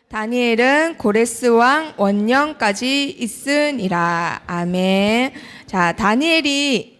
다니엘은 고레스 왕 원년까지 있으니라. 아멘. 자, 다니엘이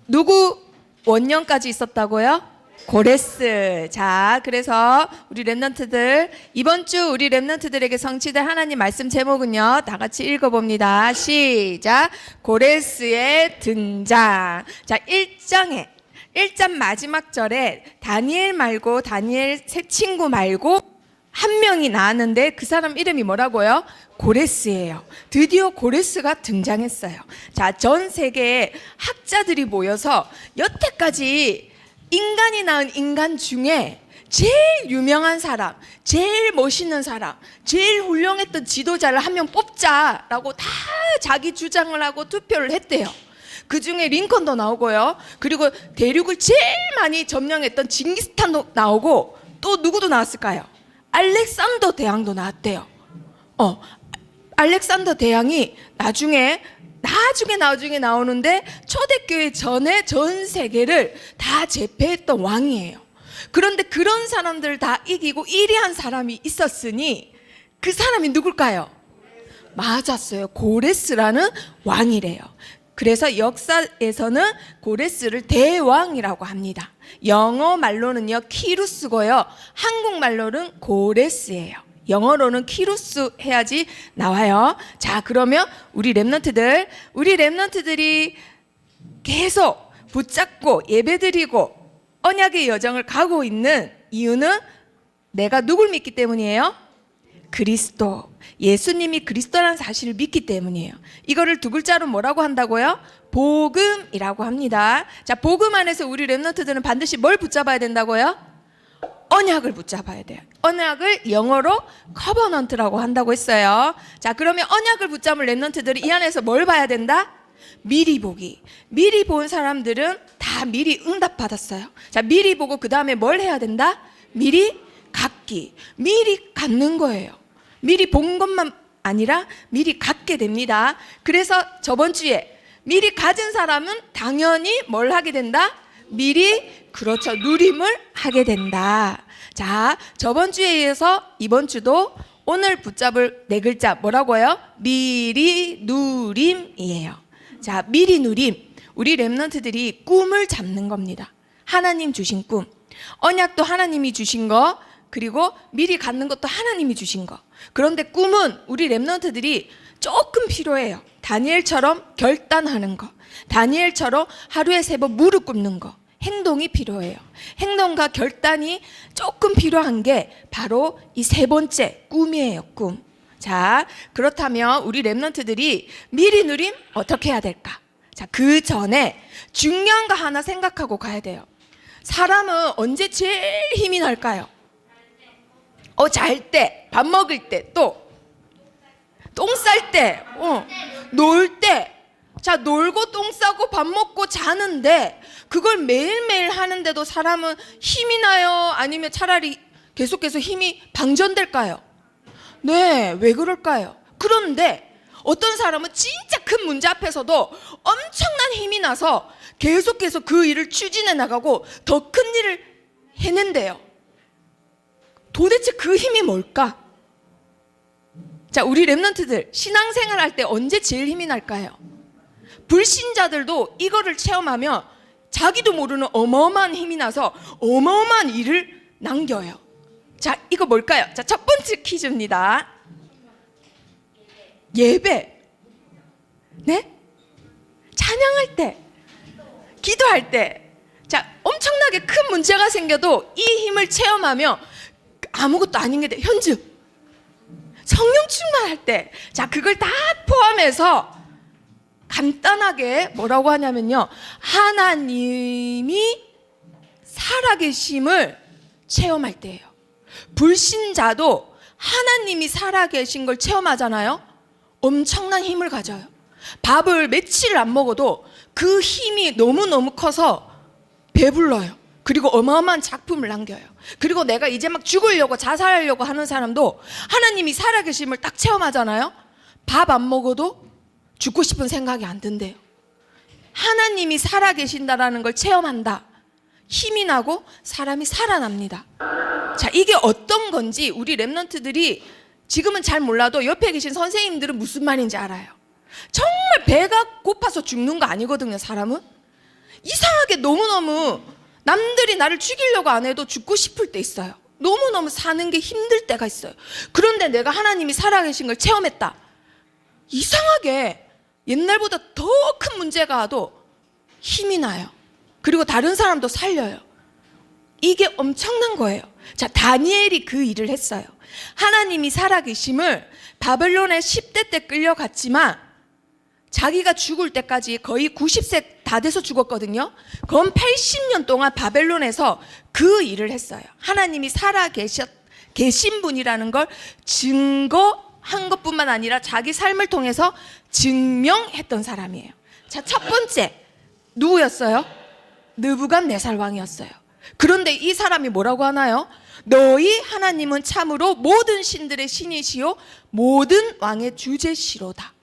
누구 원년까지 있었다고요? 고레스. 자, 그래서 우리 렘넌트들, 이번 주 우리 렘넌트들에게 성취될 하나님 말씀 제목은요, 다 같이 읽어봅니다. 시작. 고레스의 등장. 자, 1장 마지막 절에 다니엘 말고, 다니엘 새 친구 말고 한 명이 나왔는데 그 사람 이름이 뭐라고요? 고레스예요. 드디어 고레스가 등장했어요. 자, 전 세계의 학자들이 모여서 여태까지 인간이 낳은 인간 중에 제일 유명한 사람, 제일 멋있는 사람, 제일 훌륭했던 지도자를 한 명 뽑자라고 다 자기 주장을 하고 투표를 했대요. 그 중에 링컨도 나오고요. 그리고 대륙을 제일 많이 점령했던 징기스칸도 나오고, 또 누구도 나왔을까요? 알렉산더 대왕도 나왔대요. 알렉산더 대왕이 나중에 나오는데 초대교회 전에 전 세계를 다 제패했던 왕이에요. 그런데 그런 사람들 다 이기고 1위 한 사람이 있었으니 그 사람이 누굴까요? 맞았어요. 고레스라는 왕이래요. 그래서 역사에서는 고레스를 대왕이라고 합니다. 영어 말로는요 키루스고요, 한국말로는 고레스예요. 영어로는 키루스 해야지 나와요. 자, 그러면 우리 렘넌트들이 계속 붙잡고 예배드리고 언약의 여정을 가고 있는 이유는 내가 누굴 믿기 때문이에요? 그리스도, 예수님이 그리스도라는 사실을 믿기 때문이에요. 이거를 두 글자로 뭐라고 한다고요? 복음이라고 합니다. 자, 복음 안에서 우리 렘넌트들은 반드시 뭘 붙잡아야 된다고요? 언약을 붙잡아야 돼요. 언약을 영어로 커버넌트라고 한다고 했어요. 자, 그러면 언약을 붙잡은 렘넌트들이 이 안에서 뭘 봐야 된다? 미리 보기. 미리 본 사람들은 다 미리 응답받았어요. 자, 미리 보고 그 다음에 뭘 해야 된다? 미리 갖기. 미리 갖는 거예요. 미리 본 것만 아니라 미리 갖게 됩니다. 그래서 저번 주에 미리 가진 사람은 당연히 뭘 하게 된다? 미리, 그렇죠, 누림을 하게 된다. 자, 저번 주에 이어서 이번 주도 오늘 붙잡을 네 글자 뭐라고요? 미리 누림이에요. 자, 미리 누림. 우리 렘넌트들이 꿈을 잡는 겁니다. 하나님 주신 꿈. 언약도 하나님이 주신 거, 그리고 미리 갖는 것도 하나님이 주신 거. 그런데 꿈은 우리 렘넌트들이 조금 필요해요. 다니엘처럼 결단하는 거, 다니엘처럼 하루에 3번 무릎 꿇는 거, 행동이 필요해요. 행동과 결단이 조금 필요한 게 바로 이 3번째 꿈이에요. 꿈. 자, 그렇다면 우리 렘넌트들이 미리 누림 어떻게 해야 될까? 자, 그 전에 중요한 거 하나 생각하고 가야 돼요. 사람은 언제 제일 힘이 날까요? 잘 때, 밥 먹을 때, 또 똥 쌀 때, 놀 때. 자, 놀고 똥 싸고 밥 먹고 자는데 그걸 매일매일 하는데도 사람은 힘이 나요? 아니면 차라리 계속해서 힘이 방전될까요? 네, 왜 그럴까요? 그런데 어떤 사람은 진짜 큰 문제 앞에서도 엄청난 힘이 나서 계속해서 그 일을 추진해 나가고 더 큰 일을 해낸대요. 도대체 그 힘이 뭘까? 자, 우리 렘넌트들 신앙생활 할 때 언제 제일 힘이 날까요? 불신자들도 이거를 체험하면 자기도 모르는 어마어마한 힘이 나서 어마어마한 일을 남겨요. 자, 이거 뭘까요? 자, 첫 번째 퀴즈입니다. 예배. 네? 찬양할 때, 기도할 때. 자, 엄청나게 큰 문제가 생겨도 이 힘을 체험하면 아무것도 아닌 게 돼. 현즉. 성령 충만할 때. 자, 그걸 다 포함해서 간단하게 뭐라고 하냐면요, 하나님이 살아계심을 체험할 때예요. 불신자도 하나님이 살아계신 걸 체험하잖아요. 엄청난 힘을 가져요. 밥을 며칠 안 먹어도 그 힘이 너무너무 커서 배불러요. 그리고 어마어마한 작품을 남겨요. 그리고 내가 이제 막 죽으려고 자살하려고 하는 사람도 하나님이 살아계심을 딱 체험하잖아요. 밥 안 먹어도 죽고 싶은 생각이 안 든대요. 하나님이 살아계신다라는 걸 체험한다. 힘이 나고 사람이 살아납니다. 자, 이게 어떤 건지 우리 랩런트들이 지금은 잘 몰라도 옆에 계신 선생님들은 무슨 말인지 알아요. 정말 배가 고파서 죽는 거 아니거든요, 사람은. 이상하게 너무너무 남들이 나를 죽이려고 안 해도 죽고 싶을 때 있어요. 너무너무 사는 게 힘들 때가 있어요. 그런데 내가 하나님이 살아계신 걸 체험했다. 이상하게 옛날보다 더 큰 문제가 와도 힘이 나요. 그리고 다른 사람도 살려요. 이게 엄청난 거예요. 자, 다니엘이 그 일을 했어요. 하나님이 살아계심을 바벨론에 10대 때 끌려갔지만 자기가 죽을 때까지 거의 90세 다 돼서 죽었거든요. 그럼 80년 동안 바벨론에서 그 일을 했어요. 하나님이 살아계신 분이라는 걸 증거한 것뿐만 아니라 자기 삶을 통해서 증명했던 사람이에요. 자, 첫 번째 누구였어요? 느부갓네살 왕이었어요. 그런데 이 사람이 뭐라고 하나요? 너희 하나님은 참으로 모든 신들의 신이시요 모든 왕의 주제시로다.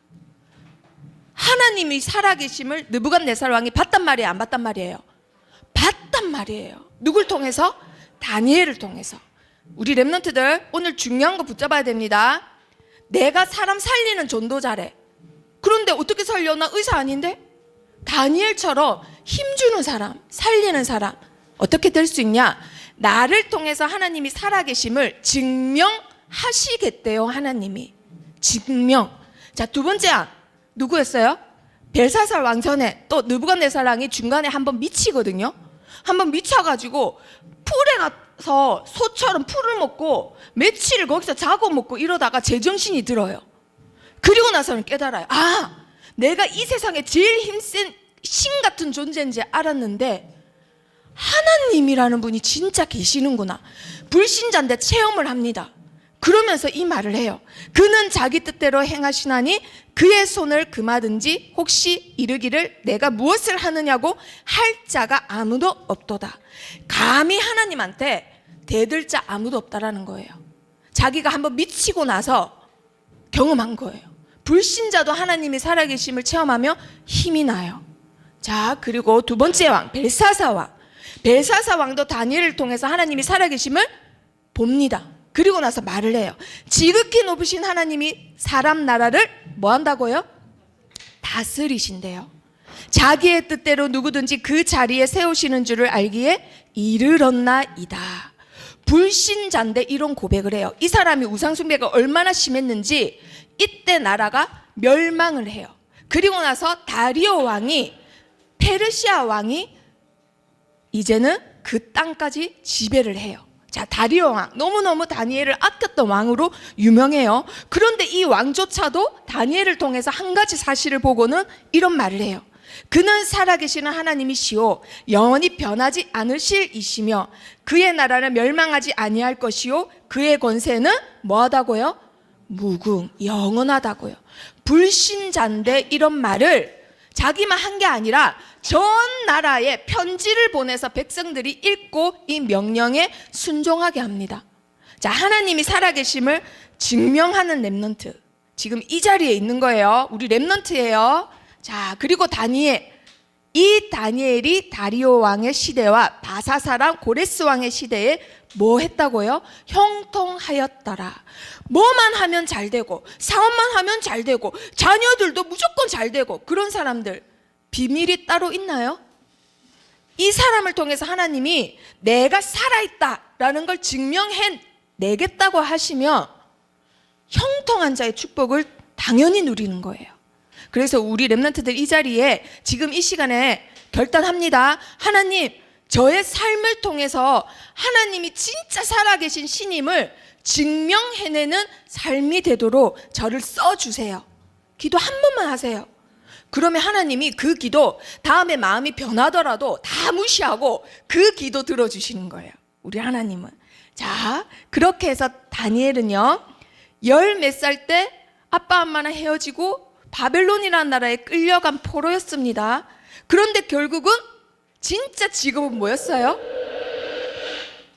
하나님이 살아계심을 느부갓네살 왕이 봤단 말이에요, 안 봤단 말이에요? 봤단 말이에요. 누굴 통해서? 다니엘을 통해서. 우리 랩런트들 오늘 중요한 거 붙잡아야 됩니다. 내가 사람 살리는 전도자래. 그런데 어떻게 살려? 나 의사 아닌데? 다니엘처럼 힘주는 사람, 살리는 사람 어떻게 될 수 있냐? 나를 통해서 하나님이 살아계심을 증명하시겠대요. 하나님이 증명. 자, 두 번째 왕 누구였어요? 벨사살 왕 전에 또 느부갓네살 왕이 중간에 한번 미치거든요. 한번 미쳐가지고 풀에 가서 소처럼 풀을 먹고 며칠을 거기서 자고 먹고 이러다가 제정신이 들어요. 그리고 나서는 깨달아요. 아, 내가 이 세상에 제일 힘센 신 같은 존재인지 알았는데 하나님이라는 분이 진짜 계시는구나. 불신자인데 체험을 합니다. 그러면서 이 말을 해요. 그는 자기 뜻대로 행하시나니 그의 손을 금하든지 혹시 이르기를 내가 무엇을 하느냐고 할 자가 아무도 없도다. 감히 하나님한테 대들 자 아무도 없다라는 거예요. 자기가 한번 미치고 나서 경험한 거예요. 불신자도 하나님이 살아계심을 체험하며 힘이 나요. 자, 그리고 두 번째 왕 벨사사 왕. 벨사사 왕도 다니엘을 통해서 하나님이 살아계심을 봅니다. 그리고 나서 말을 해요. 지극히 높으신 하나님이 사람 나라를 뭐 한다고요? 다스리신대요. 자기의 뜻대로 누구든지 그 자리에 세우시는 줄을 알기에 이르렀나이다. 불신자인데 이런 고백을 해요. 이 사람이 우상숭배가 얼마나 심했는지 이때 나라가 멸망을 해요. 그리고 나서 다리오 왕이, 페르시아 왕이 이제는 그 땅까지 지배를 해요. 자, 다리오 왕, 너무너무 다니엘을 아꼈던 왕으로 유명해요. 그런데 이 왕조차도 다니엘을 통해서 한 가지 사실을 보고는 이런 말을 해요. 그는 살아계시는 하나님이시오 영원히 변하지 않으실 이시며 그의 나라는 멸망하지 아니할 것이요 그의 권세는 뭐하다고요? 무궁, 영원하다고요. 불신자인데 이런 말을 자기만 한 게 아니라 전 나라에 편지를 보내서 백성들이 읽고 이 명령에 순종하게 합니다. 자, 하나님이 살아계심을 증명하는 랩넌트, 지금 이 자리에 있는 거예요. 우리 랩넌트예요. 자, 그리고 다니엘, 이 다니엘이 다리오 왕의 시대와 바사사랑 고레스 왕의 시대에 뭐 했다고요? 형통하였더라. 뭐만 하면 잘 되고 사업만 하면 잘 되고 자녀들도 무조건 잘 되고 그런 사람들 비밀이 따로 있나요? 이 사람을 통해서 하나님이 내가 살아있다라는 걸 증명해내겠다고 하시면 형통한 자의 축복을 당연히 누리는 거예요. 그래서 우리 랩런트들 이 자리에 지금 이 시간에 결단합니다. 하나님, 저의 삶을 통해서 하나님이 진짜 살아계신 신임을 증명해내는 삶이 되도록 저를 써주세요. 기도 한 번만 하세요. 그러면 하나님이 그 기도 다음에 마음이 변하더라도 다 무시하고 그 기도 들어주시는 거예요. 우리 하나님은. 자, 그렇게 해서 다니엘은요 10몇 살 때 아빠 엄마랑 헤어지고 바벨론이라는 나라에 끌려간 포로였습니다. 그런데 결국은 진짜 직업은 뭐였어요?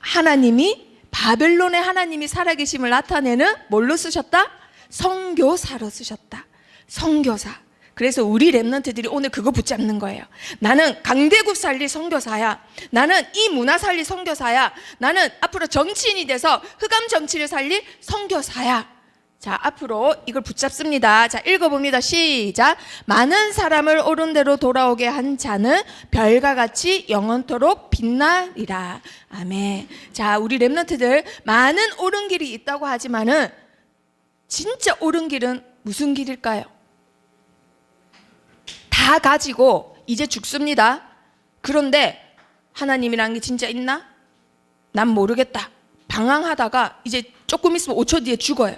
하나님이 바벨론의 하나님이 살아계심을 나타내는 뭘로 쓰셨다? 선교사로 쓰셨다. 선교사. 그래서 우리 랩런트들이 오늘 그거 붙잡는 거예요. 나는 강대국 살릴 선교사야. 나는 이 문화 살릴 선교사야. 나는 앞으로 정치인이 돼서 흑암 정치를 살릴 선교사야. 자, 앞으로 이걸 붙잡습니다. 자, 읽어봅니다. 시작. 많은 사람을 옳은 대로 돌아오게 한 자는 별과 같이 영원토록 빛나리라. 아멘. 자, 우리 랩런트들 많은 옳은 길이 있다고 하지만은 진짜 옳은 길은 무슨 길일까요? 다 가지고 이제 죽습니다. 그런데 하나님이라는 게 진짜 있나? 난 모르겠다. 방황하다가 이제 조금 있으면 5초 뒤에 죽어요.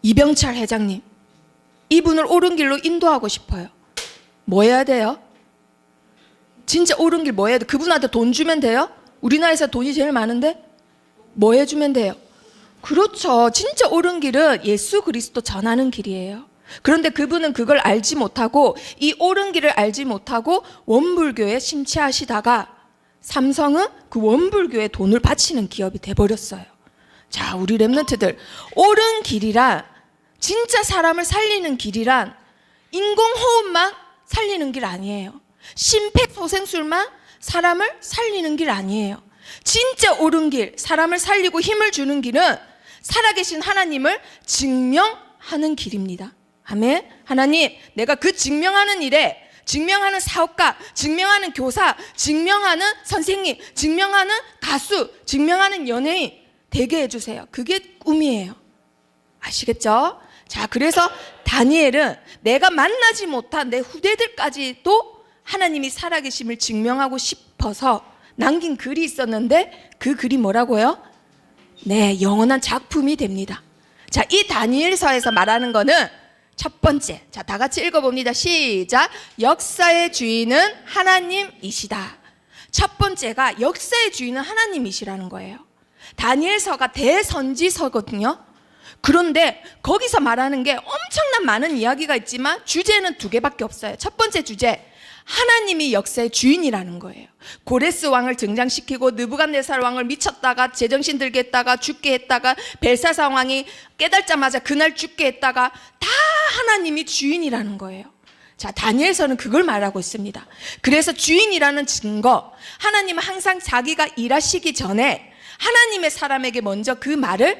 이병철 회장님, 이분을 옳은 길로 인도하고 싶어요. 뭐 해야 돼요? 진짜 옳은 길 뭐 해야 돼? 그분한테 돈 주면 돼요? 우리나라에서 돈이 제일 많은데 뭐 해주면 돼요? 그렇죠. 진짜 옳은 길은 예수 그리스도 전하는 길이에요. 그런데 그분은 그걸 알지 못하고, 이 옳은 길을 알지 못하고 원불교에 심취하시다가 삼성은 그 원불교에 돈을 바치는 기업이 돼버렸어요. 자, 우리 랩런트들, 옳은 길이란, 진짜 사람을 살리는 길이란 인공호흡만 살리는 길 아니에요. 심폐소생술만 사람을 살리는 길 아니에요. 진짜 옳은 길, 사람을 살리고 힘을 주는 길은 살아계신 하나님을 증명하는 길입니다. 아멘. 하나님, 내가 그 증명하는 일에, 증명하는 사업가, 증명하는 교사, 증명하는 선생님, 증명하는 가수, 증명하는 연예인 되게 해주세요. 그게 꿈이에요. 아시겠죠? 자, 그래서 다니엘은 내가 만나지 못한 내 후대들까지도 하나님이 살아계심을 증명하고 싶어서 남긴 글이 있었는데, 그 글이 뭐라고요? 네, 영원한 작품이 됩니다. 자, 이 다니엘서에서 말하는 거는 첫 번째, 자, 다 같이 읽어봅니다. 시작. 역사의 주인은 하나님이시다. 첫 번째가 역사의 주인은 하나님이시라는 거예요. 다니엘서가 대선지서거든요. 그런데 거기서 말하는 게 엄청난 많은 이야기가 있지만 주제는 두 개밖에 없어요. 첫 번째 주제, 하나님이 역사의 주인이라는 거예요. 고레스 왕을 등장시키고 느부갓네살 왕을 미쳤다가 제정신 들게 했다가 죽게 했다가 벨사살 왕이 깨닫자마자 그날 죽게 했다가 다 하나님이 주인이라는 거예요. 자, 다니엘서는 그걸 말하고 있습니다. 그래서 주인이라는 증거, 하나님은 항상 자기가 일하시기 전에 하나님의 사람에게 먼저 그 말을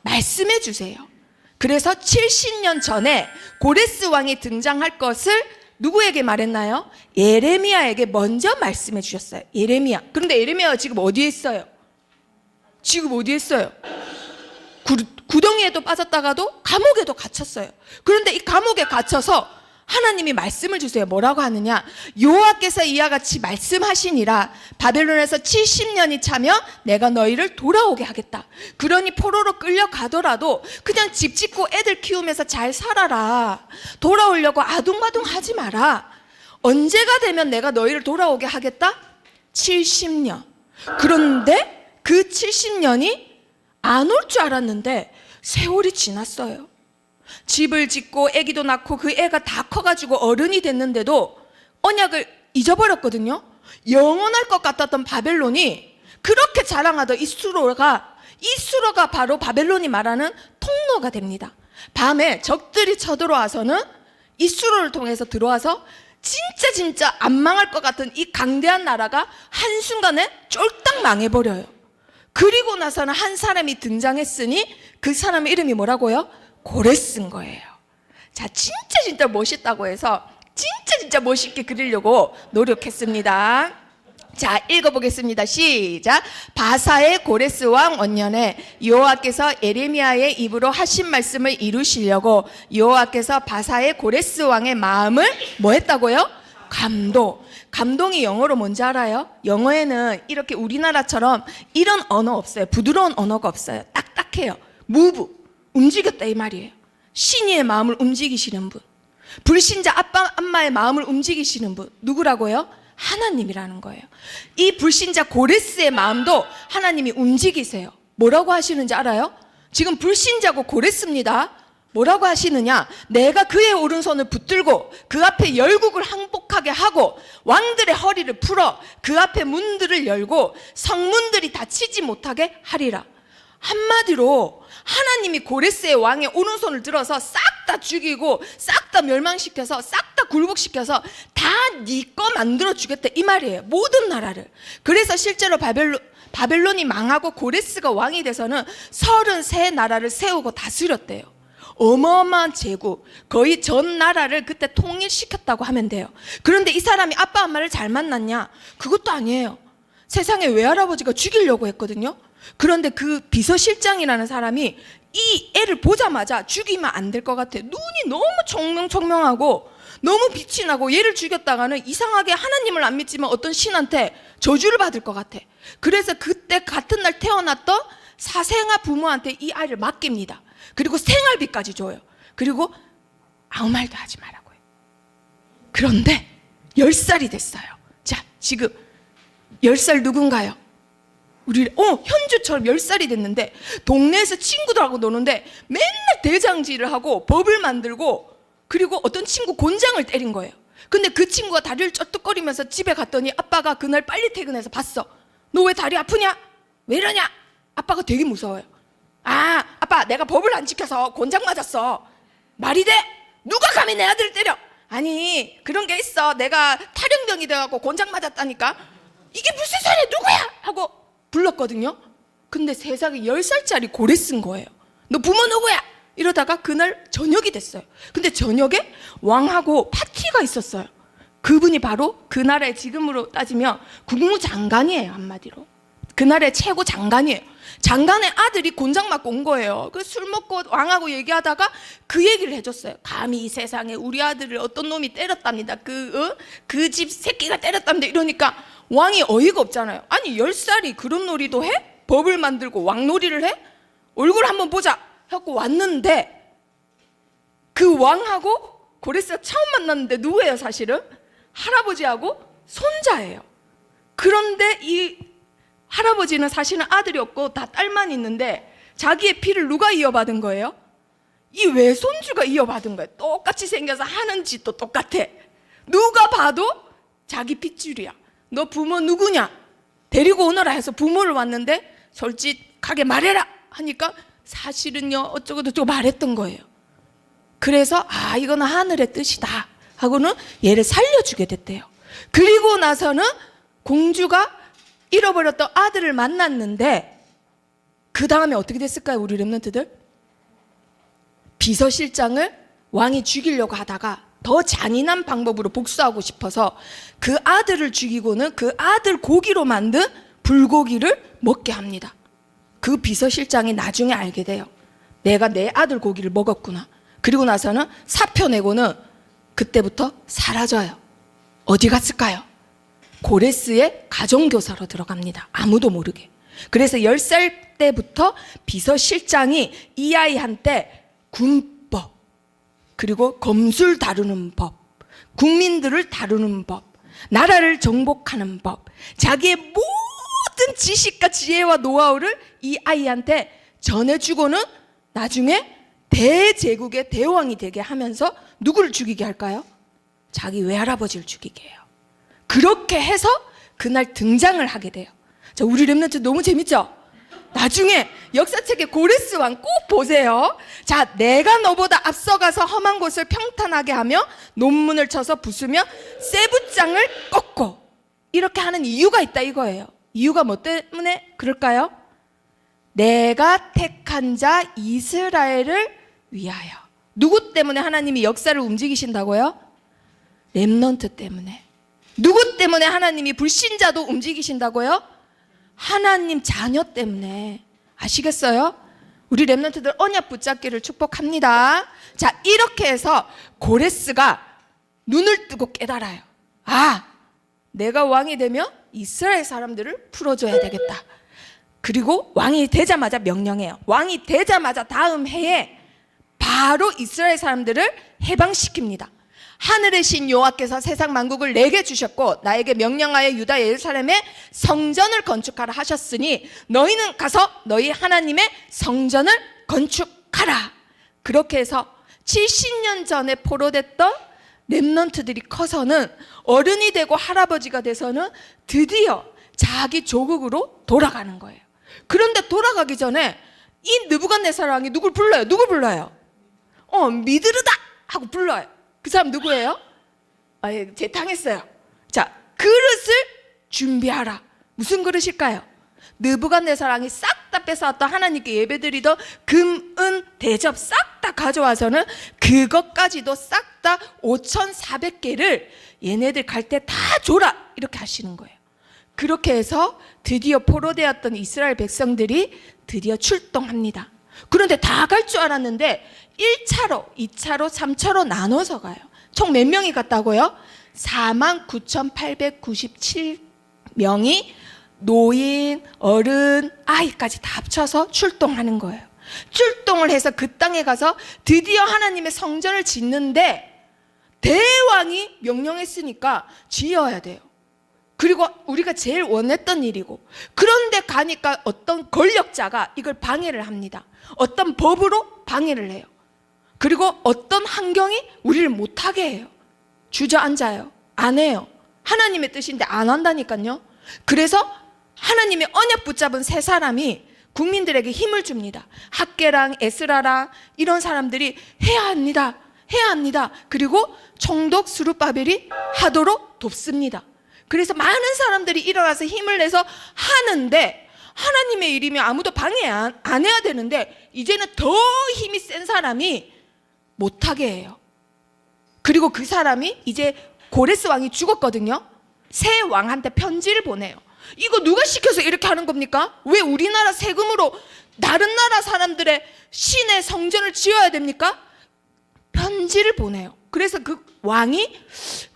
말씀해 주세요. 그래서 70년 전에 고레스 왕이 등장할 것을 누구에게 말했나요? 예레미야에게 먼저 말씀해 주셨어요. 예레미야. 그런데 예레미야가 지금 어디에 있어요? 지금 어디에 있어요? 구덩이에도 빠졌다가도 감옥에도 갇혔어요. 그런데 이 감옥에 갇혀서 하나님이 말씀을 주세요. 뭐라고 하느냐? 여호와께서 이와 같이 말씀하시니라. 바벨론에서 70년이 차면 내가 너희를 돌아오게 하겠다. 그러니 포로로 끌려가더라도 그냥 집 짓고 애들 키우면서 잘 살아라. 돌아오려고 아둥바둥 하지 마라. 언제가 되면 내가 너희를 돌아오게 하겠다? 70년. 그런데 그 70년이 안 올 줄 알았는데 세월이 지났어요. 집을 짓고 아기도 낳고 그 애가 다 커가지고 어른이 됐는데도 언약을 잊어버렸거든요. 영원할 것 같았던 바벨론이, 그렇게 자랑하던 이 수로가 바로 바벨론이 말하는 통로가 됩니다. 밤에 적들이 쳐들어와서는 이 수로를 통해서 들어와서 진짜 안 망할 것 같은 이 강대한 나라가 한순간에 쫄딱 망해버려요. 그리고 나서는 한 사람이 등장했으니 그 사람의 이름이 뭐라고요? 고레스인 거예요. 자, 진짜 멋있다고 해서 진짜 멋있게 그리려고 노력했습니다. 자, 읽어보겠습니다. 시작. 바사의 고레스 왕 원년에 여호와께서 예레미야의 입으로 하신 말씀을 이루시려고 여호와께서 바사의 고레스 왕의 마음을 뭐 했다고요? 감동이 영어로 뭔지 알아요? 영어에는 이렇게 우리나라처럼 이런 언어 없어요. 부드러운 언어가 없어요. 딱딱해요. move, 움직였다 이 말이에요. 신이의 마음을 움직이시는 분, 불신자 아빠 엄마의 마음을 움직이시는 분 누구라고요? 하나님이라는 거예요. 이 불신자 고레스의 마음도 하나님이 움직이세요. 뭐라고 하시는지 알아요? 지금 불신자고 고레스입니다. 뭐라고 하시느냐? 내가 그의 오른손을 붙들고 그 앞에 열국을 항복하게 하고 왕들의 허리를 풀어 그 앞에 문들을 열고 성문들이 닫히지 못하게 하리라. 한마디로 하나님이 고레스의 왕의 오른손을 들어서 싹 다 죽이고 싹 다 멸망시켜서 싹 다 굴복시켜서 다 네 거 만들어 주겠다 이 말이에요. 모든 나라를. 그래서 실제로 바벨론이 망하고 고레스가 왕이 돼서는 33 나라를 세우고 다스렸대요. 어마어마한 제국, 거의 전 나라를 그때 통일시켰다고 하면 돼요. 그런데 이 사람이 아빠 엄마를 잘 만났냐? 그것도 아니에요. 세상에 외할아버지가 죽이려고 했거든요. 그런데 그 비서실장이라는 사람이 이 애를 보자마자 죽이면 안 될 것 같아. 눈이 너무 청명청명하고 너무 빛이 나고 얘를 죽였다가는 이상하게 하나님을 안 믿지만 어떤 신한테 저주를 받을 것 같아. 그래서 그때 같은 날 태어났던 사생아 부모한테 이 아이를 맡깁니다. 그리고 생활비까지 줘요. 그리고 아무 말도 하지 말라고요. 그런데 10살이 됐어요. 자, 지금 10살 누군가요? 우리 현주처럼 10살이 됐는데 동네에서 친구들하고 노는데 맨날 대장질을 하고 법을 만들고 그리고 어떤 친구 곤장을 때린 거예요. 근데 그 친구가 다리를 쩔뚝거리면서 집에 갔더니 아빠가 그날 빨리 퇴근해서 봤어. 너 왜 다리 아프냐? 왜 이러냐? 아빠가 되게 무서워요. 아, 아빠 내가 법을 안 지켜서 곤장 맞았어. 말이 돼? 누가 감히 내 아들을 때려? 아니 그런 게 있어. 내가 탈영병이 돼갖고 곤장 맞았다니까. 이게 무슨 소리야? 누구야? 하고 불렀거든요. 근데 세상에 10살짜리 고레스인 거예요. 너 부모 누구야? 이러다가 그날 저녁이 됐어요. 근데 저녁에 왕하고 파티가 있었어요. 그분이 바로 그 나라의 지금으로 따지면 국무장관이에요. 한마디로 그 나라의 최고 장관이에요. 장관의 아들이 곤장 맞고 온 거예요. 그 술 먹고 왕하고 얘기하다가 그 얘기를 해줬어요. 감히 이 세상에 우리 아들을 어떤 놈이 때렸답니다. 그 집 새끼가 때렸답니다. 이러니까 왕이 어이가 없잖아요. 아니 10살이 그런 놀이도 해? 법을 만들고 왕놀이를 해? 얼굴 한번 보자 하고 왔는데 그 왕하고 고레스가 처음 만났는데 누구예요? 사실은 할아버지하고 손자예요. 그런데 이 할아버지는 사실은 아들이 없고 다 딸만 있는데 자기의 피를 누가 이어받은 거예요? 이 외손주가 이어받은 거예요. 똑같이 생겨서 하는 짓도 똑같아. 누가 봐도 자기 핏줄이야. 너 부모 누구냐? 데리고 오너라 해서 부모를 왔는데 솔직하게 말해라 하니까 사실은요 어쩌고 저쩌고 말했던 거예요. 그래서 아 이거는 하늘의 뜻이다 하고는 얘를 살려주게 됐대요. 그리고 나서는 공주가 잃어버렸던 아들을 만났는데 그 다음에 어떻게 됐을까요? 우리 렘넌트들? 비서실장을 왕이 죽이려고 하다가 더 잔인한 방법으로 복수하고 싶어서 그 아들을 죽이고는 그 아들 고기로 만든 불고기를 먹게 합니다. 그 비서실장이 나중에 알게 돼요. 내가 내 아들 고기를 먹었구나. 그리고 나서는 사표 내고는 그때부터 사라져요. 어디 갔을까요? 고레스의 가정교사로 들어갑니다. 아무도 모르게. 그래서 10살 때부터 비서실장이 이 아이한테 군법, 그리고 검술 다루는 법, 국민들을 다루는 법, 나라를 정복하는 법, 자기의 모든 지식과 지혜와 노하우를 이 아이한테 전해주고는 나중에 대제국의 대왕이 되게 하면서 누구를 죽이게 할까요? 자기 외할아버지를 죽이게 해요. 그렇게 해서 그날 등장을 하게 돼요. 자, 우리 렘넌트 너무 재밌죠? 나중에 역사책에 고레스 왕 꼭 보세요. 자, 내가 너보다 앞서가서 험한 곳을 평탄하게 하며 논문을 쳐서 부수며 쇠붙장을 꺾고 이렇게 하는 이유가 있다 이거예요. 이유가 뭐 때문에 그럴까요? 내가 택한 자 이스라엘을 위하여. 누구 때문에 하나님이 역사를 움직이신다고요? 렘넌트 때문에. 누구 때문에 하나님이 불신자도 움직이신다고요? 하나님 자녀 때문에. 아시겠어요? 우리 렘넌트들 언약 붙잡기를 축복합니다. 자, 이렇게 해서 고레스가 눈을 뜨고 깨달아요. 아, 내가 왕이 되면 이스라엘 사람들을 풀어줘야 되겠다. 그리고 왕이 되자마자 명령해요. 왕이 되자마자 다음 해에 바로 이스라엘 사람들을 해방시킵니다. 하늘의 신 여호와께서 세상 만국을 내게 주셨고 나에게 명령하여 유다 예루살렘에 성전을 건축하라 하셨으니 너희는 가서 너희 하나님의 성전을 건축하라. 그렇게 해서 70년 전에 포로됐던 렘넌트들이 커서는 어른이 되고 할아버지가 돼서는 드디어 자기 조국으로 돌아가는 거예요. 그런데 돌아가기 전에 이 느부갓네살 왕이 누굴 불러요? 누굴 불러요? 미드르다 하고 불러요. 그 사람 누구예요? 재탕했어요. 자, 그릇을 준비하라. 무슨 그릇일까요? 느부갓네살 왕이 싹 다 뺏어왔던 하나님께 예배드리던 금, 은, 대접 싹 다 가져와서는 그것까지도 싹 다 5,400개를 얘네들 갈 때 다 줘라 이렇게 하시는 거예요. 그렇게 해서 드디어 포로되었던 이스라엘 백성들이 드디어 출동합니다. 그런데 다 갈 줄 알았는데 1차로, 2차로, 3차로 나눠서 가요. 총 몇 명이 갔다고요? 49,897명이 노인, 어른, 아이까지 다 합쳐서 출동하는 거예요. 출동을 해서 그 땅에 가서 드디어 하나님의 성전을 짓는데 대왕이 명령했으니까 지어야 돼요. 그리고 우리가 제일 원했던 일이고, 그런데 가니까 어떤 권력자가 이걸 방해를 합니다. 어떤 법으로 방해를 해요. 그리고 어떤 환경이 우리를 못하게 해요. 주저앉아요. 안 해요. 하나님의 뜻인데 안 한다니까요. 그래서 하나님의 언약 붙잡은 세 사람이 국민들에게 힘을 줍니다. 학개랑 에스라랑 이런 사람들이 해야 합니다. 해야 합니다. 그리고 총독 스룹바벨이 하도록 돕습니다. 그래서 많은 사람들이 일어나서 힘을 내서 하는데, 하나님의 일이면 아무도 방해 안 해야 되는데 이제는 더 힘이 센 사람이 못하게 해요. 그리고 그 사람이 이제 고레스 왕이 죽었거든요. 새 왕한테 편지를 보내요. 이거 누가 시켜서 이렇게 하는 겁니까? 왜 우리나라 세금으로 다른 나라 사람들의 신의 성전을 지어야 됩니까? 편지를 보내요. 그래서 그 왕이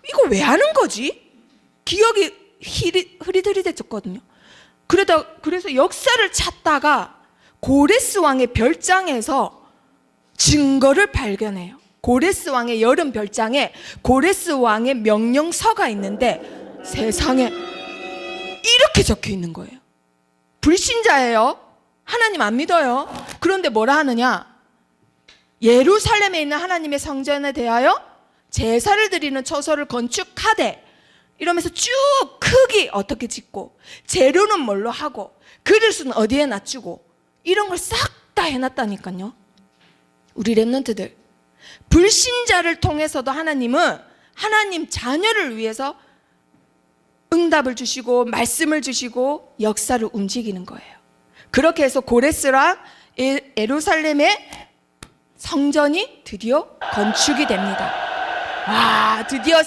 이거 왜 하는 거지? 기억이 흐릿흐릿해졌거든요. 그래서 역사를 찾다가 고레스 왕의 별장에서 증거를 발견해요. 고레스 왕의 여름 별장에 고레스 왕의 명령서가 있는데 세상에 이렇게 적혀 있는 거예요. 불신자예요. 하나님 안 믿어요. 그런데 뭐라 하느냐? 예루살렘에 있는 하나님의 성전에 대하여 제사를 드리는 처소를 건축하되, 이러면서 쭉 크기 어떻게 짓고, 재료는 뭘로 하고, 그릇은 어디에 놔주고, 이런 걸 싹 다 해놨다니까요. 우리 랩런트들, 불신자를 통해서도 하나님은 하나님 자녀를 위해서 응답을 주시고 말씀을 주시고 역사를 움직이는 거예요. 그렇게 해서 고레스랑 예루살렘의 성전이 드디어 건축이 됩니다. 와, 드디어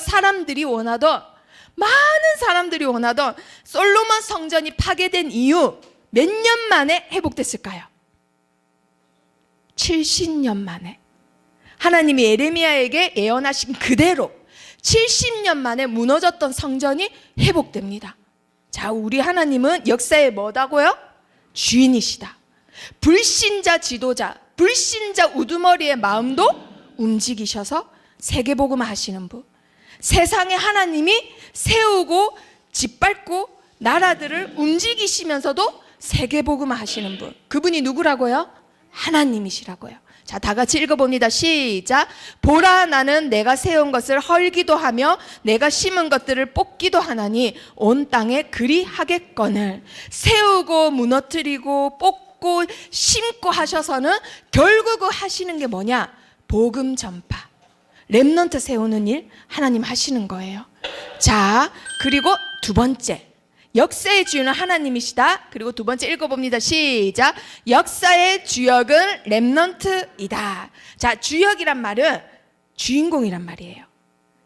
많은 사람들이 원하던 솔로몬 성전이 파괴된 이후 몇 년 만에 회복됐을까요? 70년 만에. 하나님이 예레미야에게 예언하신 그대로 70년 만에 무너졌던 성전이 회복됩니다. 자, 우리 하나님은 역사의 뭐다고요? 주인이시다. 불신자 지도자, 불신자 우두머리의 마음도 움직이셔서 세계복음 하시는 분, 세상에 하나님이 세우고 짓밟고 나라들을 움직이시면서도 세계복음 하시는 분, 그분이 누구라고요? 하나님이시라고요. 자, 다 같이 읽어봅니다. 시작. 보라, 나는 내가 세운 것을 헐기도 하며 내가 심은 것들을 뽑기도 하나니 온 땅에 그리 하겠거늘. 세우고 무너뜨리고 뽑고 심고 하셔서는 결국 하시는 게 뭐냐? 복음 전파, 렘넌트 세우는 일 하나님 하시는 거예요. 자, 그리고 두 번째, 역사의 주인은 하나님이시다. 그리고 두 번째 읽어봅니다. 시작. 역사의 주역은 렘넌트이다. 자, 주역이란 말은 주인공이란 말이에요.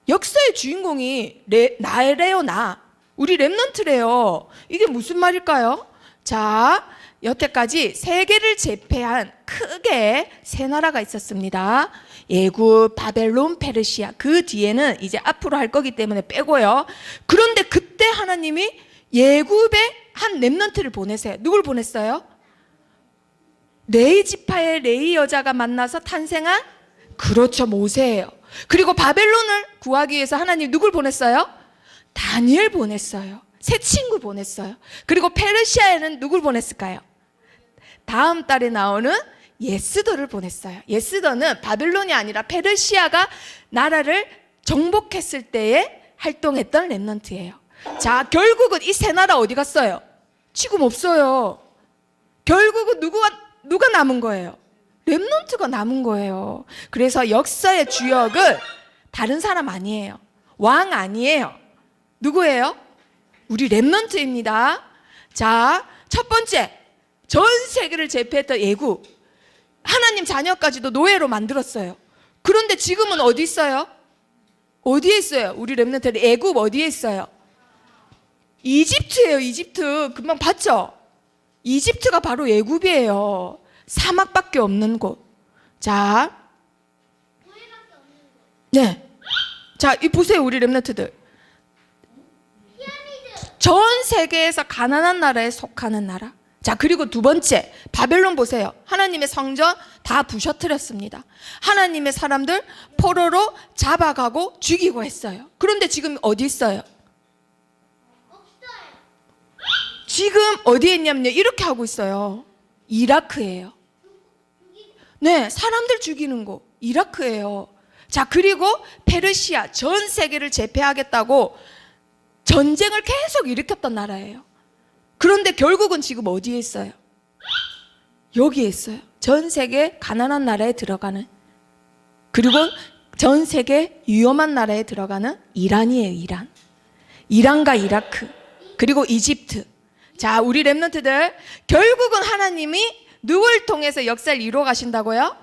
역사의 주인공이 나래요, 나. 우리 렘넌트래요. 이게 무슨 말일까요? 자, 여태까지 세계를 제패한 크게 세 나라가 있었습니다. 애굽, 바벨론, 페르시아. 그 뒤에는 이제 앞으로 할 거기 때문에 빼고요. 그런데 그때 하나님이 애굽에 한 렘넌트를 보내세요. 누굴 보냈어요? 레위 지파의 레위 여자가 만나서 탄생한, 그렇죠, 모세예요. 그리고 바벨론을 구하기 위해서 하나님 누굴 보냈어요? 다니엘 보냈어요. 새 친구 보냈어요. 그리고 페르시아에는 누굴 보냈을까요? 다음 달에 나오는 예스더를 보냈어요. 예스더는 바벨론이 아니라 페르시아가 나라를 정복했을 때에 활동했던 렘넌트예요. 자, 결국은 이 세 나라 어디 갔어요? 지금 없어요. 결국은 누구가 누가 남은 거예요? 렘넌트가 남은 거예요. 그래서 역사의 주역은 다른 사람 아니에요. 왕 아니에요. 누구예요? 우리 렘넌트입니다. 자, 첫 번째, 전 세계를 제패했던 애굽, 하나님 자녀까지도 노예로 만들었어요. 그런데 지금은 어디 있어요? 어디에 있어요? 우리 렘넌트들 애굽 어디에 있어요? 이집트예요. 이집트. 금방 봤죠? 이집트가 바로 애굽이에요. 사막밖에 없는 곳. 자, 네. 자, 이 보세요, 우리 렘넌트들. 전 세계에서 가난한 나라에 속하는 나라. 자, 그리고 두 번째, 바벨론 보세요. 하나님의 성전 다 부셔뜨렸습니다. 하나님의 사람들 포로로 잡아가고 죽이고 했어요. 그런데 지금 어디 있어요? 지금 어디에 있냐면요, 이렇게 하고 있어요. 이라크예요. 네, 사람들 죽이는 곳 이라크예요. 자, 그리고 페르시아 전 세계를 제패하겠다고 전쟁을 계속 일으켰던 나라예요. 그런데 결국은 지금 어디에 있어요? 여기에 있어요. 전 세계 가난한 나라에 들어가는, 그리고 전 세계 위험한 나라에 들어가는 이란이에요. 이란. 이란과 이라크, 그리고 이집트. 자, 우리 렘넌트들, 결국은 하나님이 누굴 통해서 역사를 이루어 가신다고요?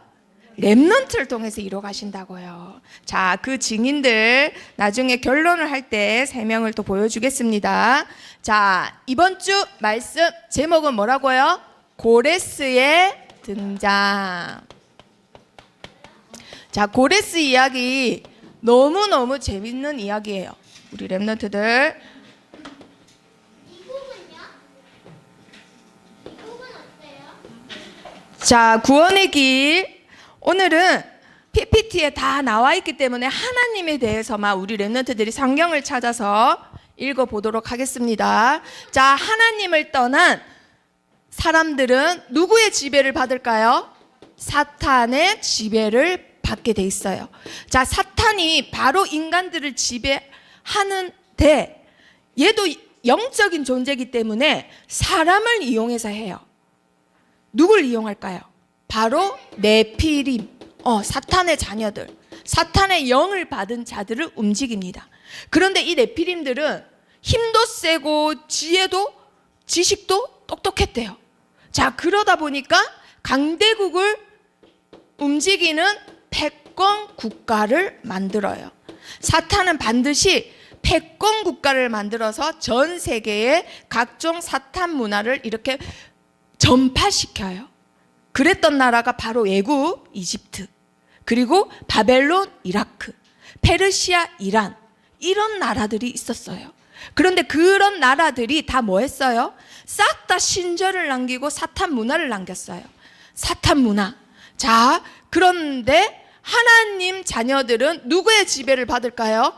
렘넌트를 통해서 이루어 가신다고요. 자, 그 증인들 나중에 결론을 할 때 3명을 또 보여주겠습니다. 자, 이번 주 말씀 제목은 뭐라고요? 고레스의 등장. 자, 고레스 이야기 너무너무 재밌는 이야기예요. 우리 렘넌트들. 자, 구원의 길. 오늘은 PPT에 다 나와 있기 때문에 하나님에 대해서만 우리 렘넌트들이 성경을 찾아서 읽어보도록 하겠습니다. 자, 하나님을 떠난 사람들은 누구의 지배를 받을까요? 사탄의 지배를 받게 돼 있어요. 자, 사탄이 바로 인간들을 지배하는데 얘도 영적인 존재이기 때문에 사람을 이용해서 해요. 누굴 이용할까요? 바로 네피림, 사탄의 자녀들, 사탄의 영을 받은 자들을 움직입니다. 그런데 이 네피림들은 힘도 세고 지식도 똑똑했대요. 자, 그러다 보니까 강대국을 움직이는 패권 국가를 만들어요. 사탄은 반드시 패권 국가를 만들어서 전 세계에 각종 사탄 문화를 이렇게 전파시켜요. 그랬던 나라가 바로 애굽, 이집트, 그리고 바벨론, 이라크, 페르시아, 이란, 이런 나라들이 있었어요. 그런데 그런 나라들이 다 뭐 했어요? 싹 다 신절을 남기고 사탄 문화를 남겼어요. 사탄 문화. 자, 그런데 하나님 자녀들은 누구의 지배를 받을까요?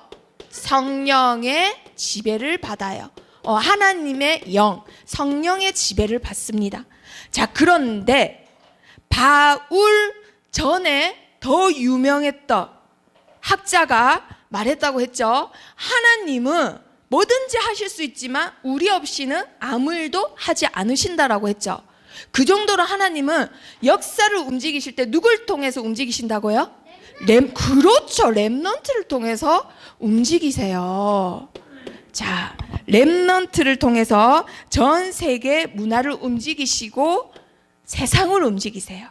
성령의 지배를 받아요. 하나님의 영, 성령의 지배를 받습니다. 자, 그런데 바울 전에 더 유명했던 학자가 말했다고 했죠. 하나님은 뭐든지 하실 수 있지만 우리 없이는 아무 일도 하지 않으신다라고 했죠. 그 정도로 하나님은 역사를 움직이실 때 누굴 통해서 움직이신다고요? 그렇죠. 렘넌트를 통해서 움직이세요. 자, 렘넌트를 통해서 전 세계 문화를 움직이시고 세상을 움직이세요.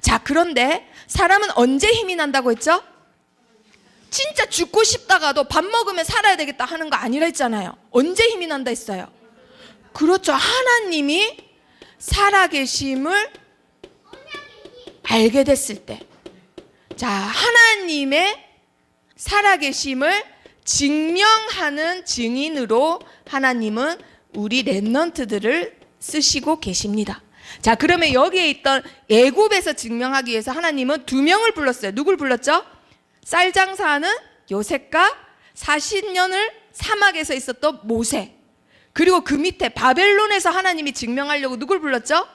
자, 그런데 사람은 언제 힘이 난다고 했죠? 진짜 죽고 싶다가도 밥 먹으면 살아야 되겠다 하는 거 아니라 했잖아요. 언제 힘이 난다 했어요? 그렇죠. 하나님이 살아계심을 알게 됐을 때. 자, 하나님의 살아계심을 증명하는 증인으로 하나님은 우리 렘넌트들을 쓰시고 계십니다. 자, 그러면 여기에 있던 애굽에서 증명하기 위해서 하나님은 2명을 불렀어요. 누굴 불렀죠? 쌀 장사하는 요셉과 40년을 사막에서 있었던 모세, 그리고 그 밑에 바벨론에서 하나님이 증명하려고 누굴 불렀죠?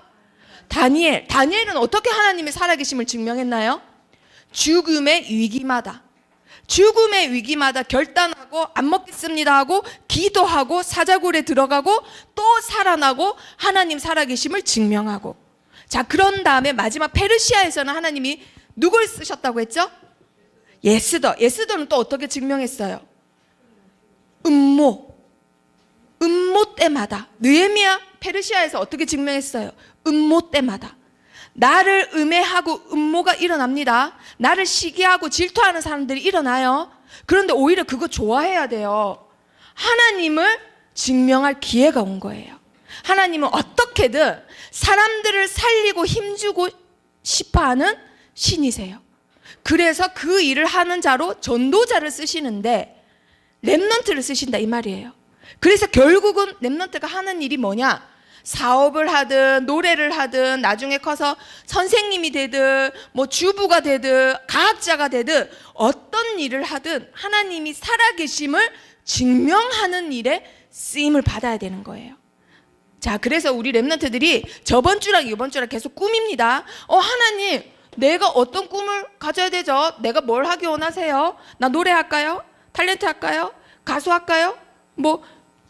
다니엘. 다니엘은 어떻게 하나님의 살아계심을 증명했나요? 죽음의 위기마다 결단하고 안 먹겠습니다 하고 기도하고 사자굴에 들어가고 또 살아나고 하나님 살아계심을 증명하고. 자, 그런 다음에 마지막 페르시아에서는 하나님이 누굴 쓰셨다고 했죠? 예스더. 예스더는 또 어떻게 증명했어요? 음모 때마다. 느헤미야 페르시아에서 어떻게 증명했어요? 음모 때마다. 나를 음해하고 음모가 일어납니다. 나를 시기하고 질투하는 사람들이 일어나요. 그런데 오히려 그거 좋아해야 돼요. 하나님을 증명할 기회가 온 거예요. 하나님은 어떻게든 사람들을 살리고 힘주고 싶어하는 신이세요. 그래서 그 일을 하는 자로 전도자를 쓰시는데 렘넌트를 쓰신다 이 말이에요. 그래서 결국은 렘넌트가 하는 일이 뭐냐? 사업을 하든 노래를 하든 나중에 커서 선생님이 되든 뭐 주부가 되든 과학자가 되든 어떤 일을 하든 하나님이 살아계심을 증명하는 일에 쓰임을 받아야 되는 거예요. 자, 그래서 우리 렘넌트들이 저번 주랑 이번 주랑 계속 꿈입니다. 하나님, 내가 어떤 꿈을 가져야 되죠? 내가 뭘 하기 원하세요? 나 노래할까요? 탤런트 할까요? 가수 할까요? 뭐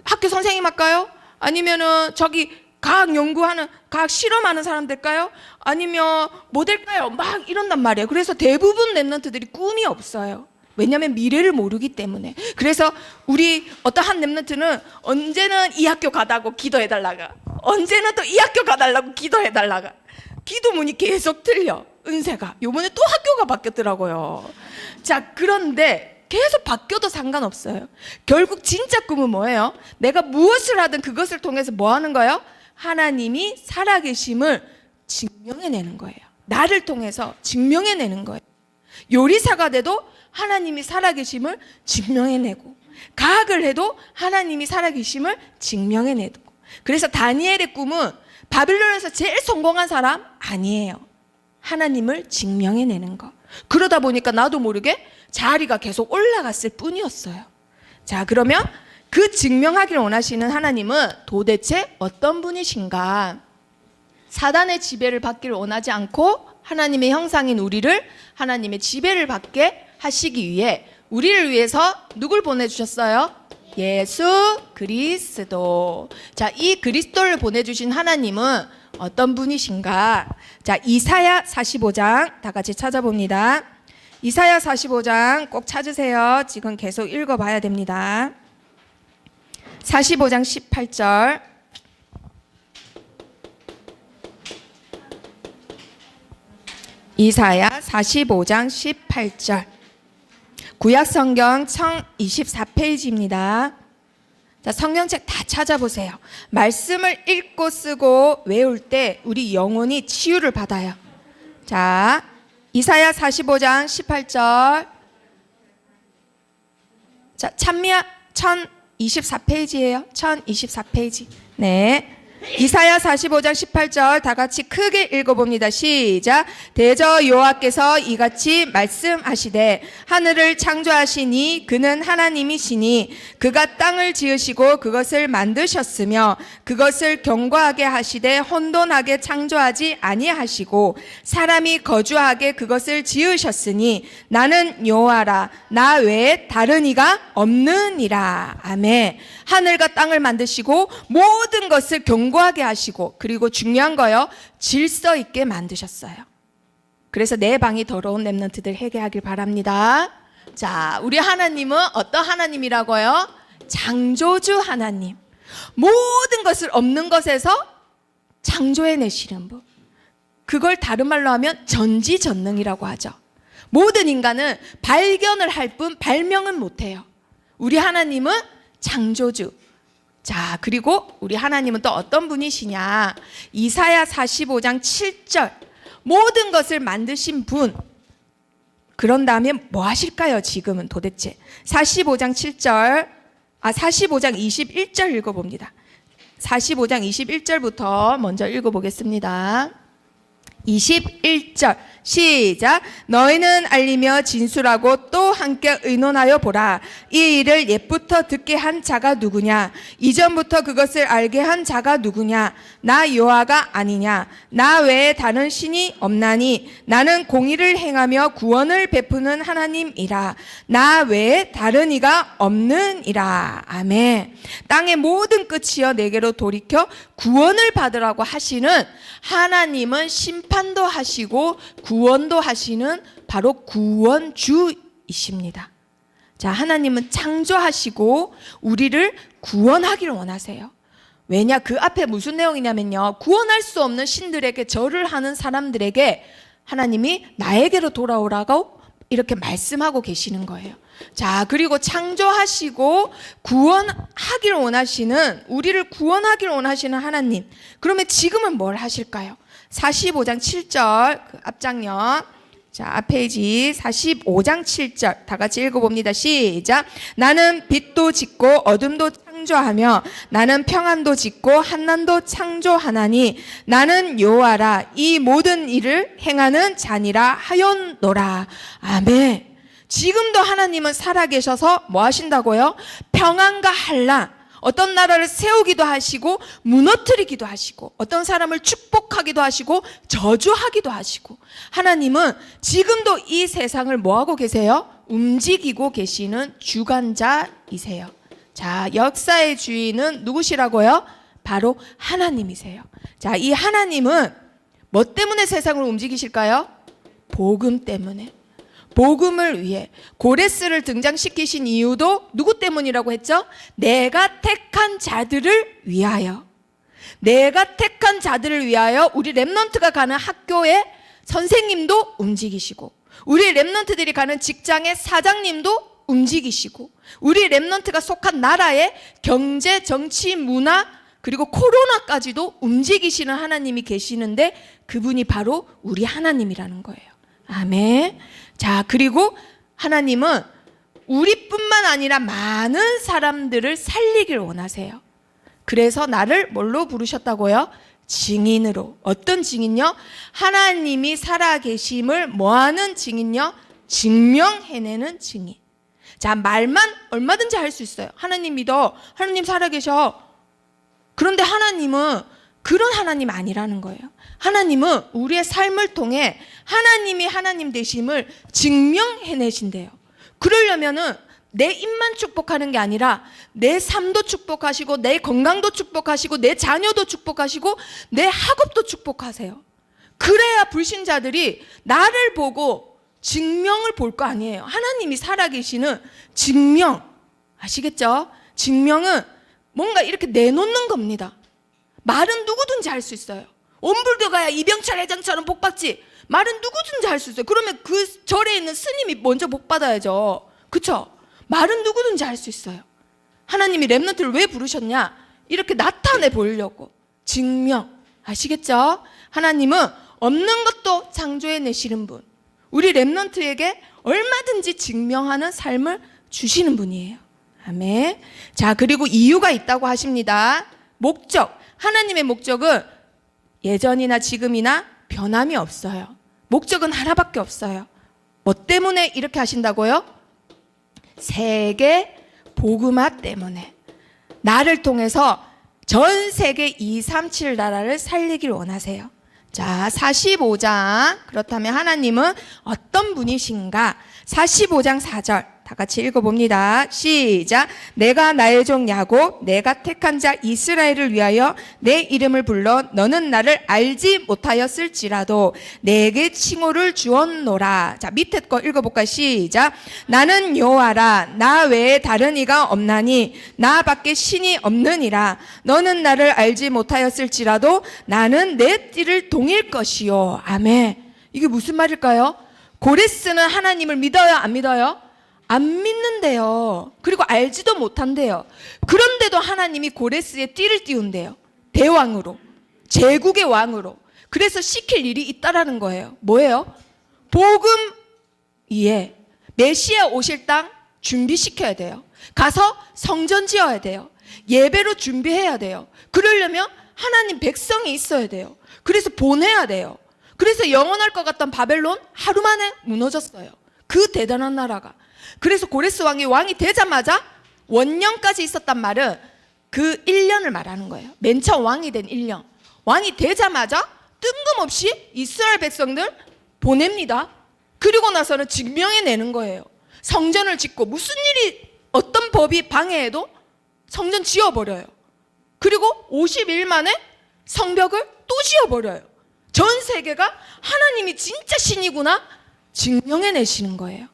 학교 선생님 할까요? 아니면은 저기 과학 연구하는, 과학 실험하는 사람 될까요? 아니면 뭐 될까요? 막 이런단 말이에요. 그래서 대부분 렘넌트들이 꿈이 없어요. 왜냐하면 미래를 모르기 때문에. 그래서 우리 어떤 한 렘넌트는 언제는 이 학교 가다고 기도해달라가, 언제는 또 이 학교 가달라고 기도해달라가, 기도문이 계속 틀려. 은세가 요번에 또 학교가 바뀌었더라고요. 자, 그런데 계속 바뀌어도 상관없어요. 결국 진짜 꿈은 뭐예요? 내가 무엇을 하든 그것을 통해서 뭐 하는 거예요? 하나님이 살아계심을 증명해내는 거예요. 나를 통해서 증명해내는 거예요. 요리사가 돼도 하나님이 살아계심을 증명해내고, 과학을 해도 하나님이 살아계심을 증명해내고. 그래서 다니엘의 꿈은 바빌론에서 제일 성공한 사람 아니에요. 하나님을 증명해내는 거. 그러다 보니까 나도 모르게 자리가 계속 올라갔을 뿐이었어요. 자, 그러면 그 증명하기를 원하시는 하나님은 도대체 어떤 분이신가? 사단의 지배를 받기를 원하지 않고 하나님의 형상인 우리를 하나님의 지배를 받게 하시기 위해 우리를 위해서 누굴 보내주셨어요? 예수 그리스도. 자, 이 그리스도를 보내주신 하나님은 어떤 분이신가? 자, 이사야 45장 다 같이 찾아봅니다. 이사야 45장 꼭 찾으세요. 지금 계속 읽어봐야 됩니다. 45장 18절. 이사야 45장 18절. 구약성경 1024페이지입니다. 자, 성경책 다 찾아보세요. 말씀을 읽고 쓰고 외울 때 우리 영혼이 치유를 받아요. 자, 이사야 45장 18절. 자, 찬미야 1024페이지예요. 1024페이지. 네. 이사야 45장 18절 다 같이 크게 읽어봅니다. 시작. 대저 여호와께서 이같이 말씀하시되 하늘을 창조하시니 그는 하나님이시니 그가 땅을 지으시고 그것을 만드셨으며 그것을 견고하게 하시되 혼돈하게 창조하지 아니하시고 사람이 거주하게 그것을 지으셨으니 나는 여호와라 나 외에 다른 이가 없느니라. 아멘. 하늘과 땅을 만드시고 모든 것을 견고하게 하시고, 그리고 중요한 거요, 질서 있게 만드셨어요. 그래서 내 방이 더러운 렘넌트들 회개하길 바랍니다. 자, 우리 하나님은 어떤 하나님이라고요? 창조주 하나님. 모든 것을 없는 것에서 창조해내시는 분. 그걸 다른 말로 하면 전지전능이라고 하죠. 모든 인간은 발견을 할 뿐 발명은 못해요. 우리 하나님은 창조주. 자, 그리고 우리 하나님은 또 어떤 분이시냐? 이사야 45장 7절. 모든 것을 만드신 분. 그런 다음에 뭐 하실까요? 지금은 도대체 45장 7절, 45장 21절 읽어봅니다. 45장 21절부터 먼저 읽어보겠습니다. 21절 시작. 너희는 알리며 진술하고 또 함께 의논하여 보라. 이 일을 옛부터 듣게 한 자가 누구냐? 이전부터 그것을 알게 한 자가 누구냐? 나 여호와가 아니냐? 나 외에 다른 신이 없나니 나는 공의를 행하며 구원을 베푸는 하나님이라. 나 외에 다른 이가 없느니라. 아멘. 땅의 모든 끝이여 내게로 돌이켜 구원을 받으라고 하시는 하나님은 심판도 하시고 구원도 하시는 바로 구원주이십니다. 자, 하나님은 창조하시고 우리를 구원하기를 원하세요. 왜냐? 그 앞에 무슨 내용이냐면요, 구원할 수 없는 신들에게 절을 하는 사람들에게 하나님이 나에게로 돌아오라고 이렇게 말씀하고 계시는 거예요. 자, 그리고 창조하시고 구원하기를 원하시는, 우리를 구원하기를 원하시는 하나님, 그러면 지금은 뭘 하실까요? 45장 7절 그 앞장면, 자, 앞페이지 45장 7절 다 같이 읽어봅니다. 시작. 나는 빛도 짓고 어둠도 창조하며 나는 평안도 짓고 한난도 창조하나니 나는 여호와라. 이 모든 일을 행하는 자니라 하였노라. 아멘. 지금도 하나님은 살아계셔서 뭐 하신다고요? 평안과 한란, 어떤 나라를 세우기도 하시고 무너뜨리기도 하시고 어떤 사람을 축복하기도 하시고 저주하기도 하시고, 하나님은 지금도 이 세상을 뭐하고 계세요? 움직이고 계시는 주관자이세요. 자, 역사의 주인은 누구시라고요? 바로 하나님이세요. 자, 이 하나님은 뭐 때문에 세상을 움직이실까요? 복음 때문에. 복음을 위해 고레스를 등장시키신 이유도 누구 때문이라고 했죠? 내가 택한 자들을 위하여. 내가 택한 자들을 위하여 우리 렘넌트가 가는 학교의 선생님도 움직이시고, 우리 렘넌트들이 가는 직장의 사장님도 움직이시고, 우리 렘넌트가 속한 나라의 경제, 정치, 문화, 그리고 코로나까지도 움직이시는 하나님이 계시는데 그분이 바로 우리 하나님이라는 거예요. 아멘. 자, 그리고 하나님은 우리뿐만 아니라 많은 사람들을 살리길 원하세요. 그래서 나를 뭘로 부르셨다고요? 증인으로. 어떤 증인요? 하나님이 살아계심을 뭐하는 증인요? 증명해내는 증인. 자, 말만 얼마든지 할 수 있어요. 하나님 믿어. 하나님 살아계셔. 그런데 하나님은 그런 하나님 아니라는 거예요. 하나님은 우리의 삶을 통해 하나님이 하나님 되심을 증명해내신대요. 그러려면은 내 입만 축복하는 게 아니라 내 삶도 축복하시고 내 건강도 축복하시고 내 자녀도 축복하시고 내 학업도 축복하세요. 그래야 불신자들이 나를 보고 증명을 볼 거 아니에요. 하나님이 살아계시는 증명, 아시겠죠? 증명은 뭔가 이렇게 내놓는 겁니다. 말은 누구든지 할 수 있어요. 옴불드가야 이병철 회장처럼 복받지. 말은 누구든지 할 수 있어요. 그러면 그 절에 있는 스님이 먼저 복받아야죠. 그쵸? 말은 누구든지 할 수 있어요. 하나님이 렘넌트를 왜 부르셨냐? 이렇게 나타내 보이려고. 증명, 아시겠죠? 하나님은 없는 것도 창조해내시는 분, 우리 렘넌트에게 얼마든지 증명하는 삶을 주시는 분이에요. 아멘. 자, 그리고 이유가 있다고 하십니다. 목적, 하나님의 목적은 예전이나 지금이나 변함이 없어요. 목적은 하나밖에 없어요. 뭐 때문에 이렇게 하신다고요? 세계 복음화 때문에. 나를 통해서 전 세계 237 나라를 살리길 원하세요. 자, 45장. 그렇다면 하나님은 어떤 분이신가? 45장 4절 다 같이 읽어봅니다. 시작. 내가 나의 종 야곱, 내가 택한 자 이스라엘을 위하여 내 이름을 불러 너는 나를 알지 못하였을지라도 내게 칭호를 주었노라. 자, 밑에 거 읽어볼까요? 시작. 나는 여호와라. 나 외에 다른 이가 없나니 나 밖에 신이 없느니라. 너는 나를 알지 못하였을지라도 나는 내 띠를 동일 것이요. 아멘. 이게 무슨 말일까요? 고레스는 하나님을 믿어요, 안 믿어요? 안 믿는데요. 그리고 알지도 못한대요. 그런데도 하나님이 고레스의 띠를 띄운대요. 대왕으로, 제국의 왕으로. 그래서 시킬 일이 있다라는 거예요. 뭐예요? 복음 위에 메시아 오실 땅 준비시켜야 돼요. 가서 성전 지어야 돼요. 예배로 준비해야 돼요. 그러려면 하나님 백성이 있어야 돼요. 그래서 보내야 돼요. 그래서 영원할 것 같던 바벨론 하루 만에 무너졌어요. 그 대단한 나라가. 그래서 고레스 왕이 되자마자 원년까지 있었단 말은 그 1년을 말하는 거예요. 맨 처음 왕이 된 1년. 왕이 되자마자 뜬금없이 이스라엘 백성들 보냅니다. 그리고 나서는 증명해내는 거예요. 성전을 짓고 무슨 일이 어떤 법이 방해해도 성전 지어버려요. 그리고 50일 만에 성벽을 또 지어버려요. 전 세계가 하나님이 진짜 신이구나 증명해내시는 거예요.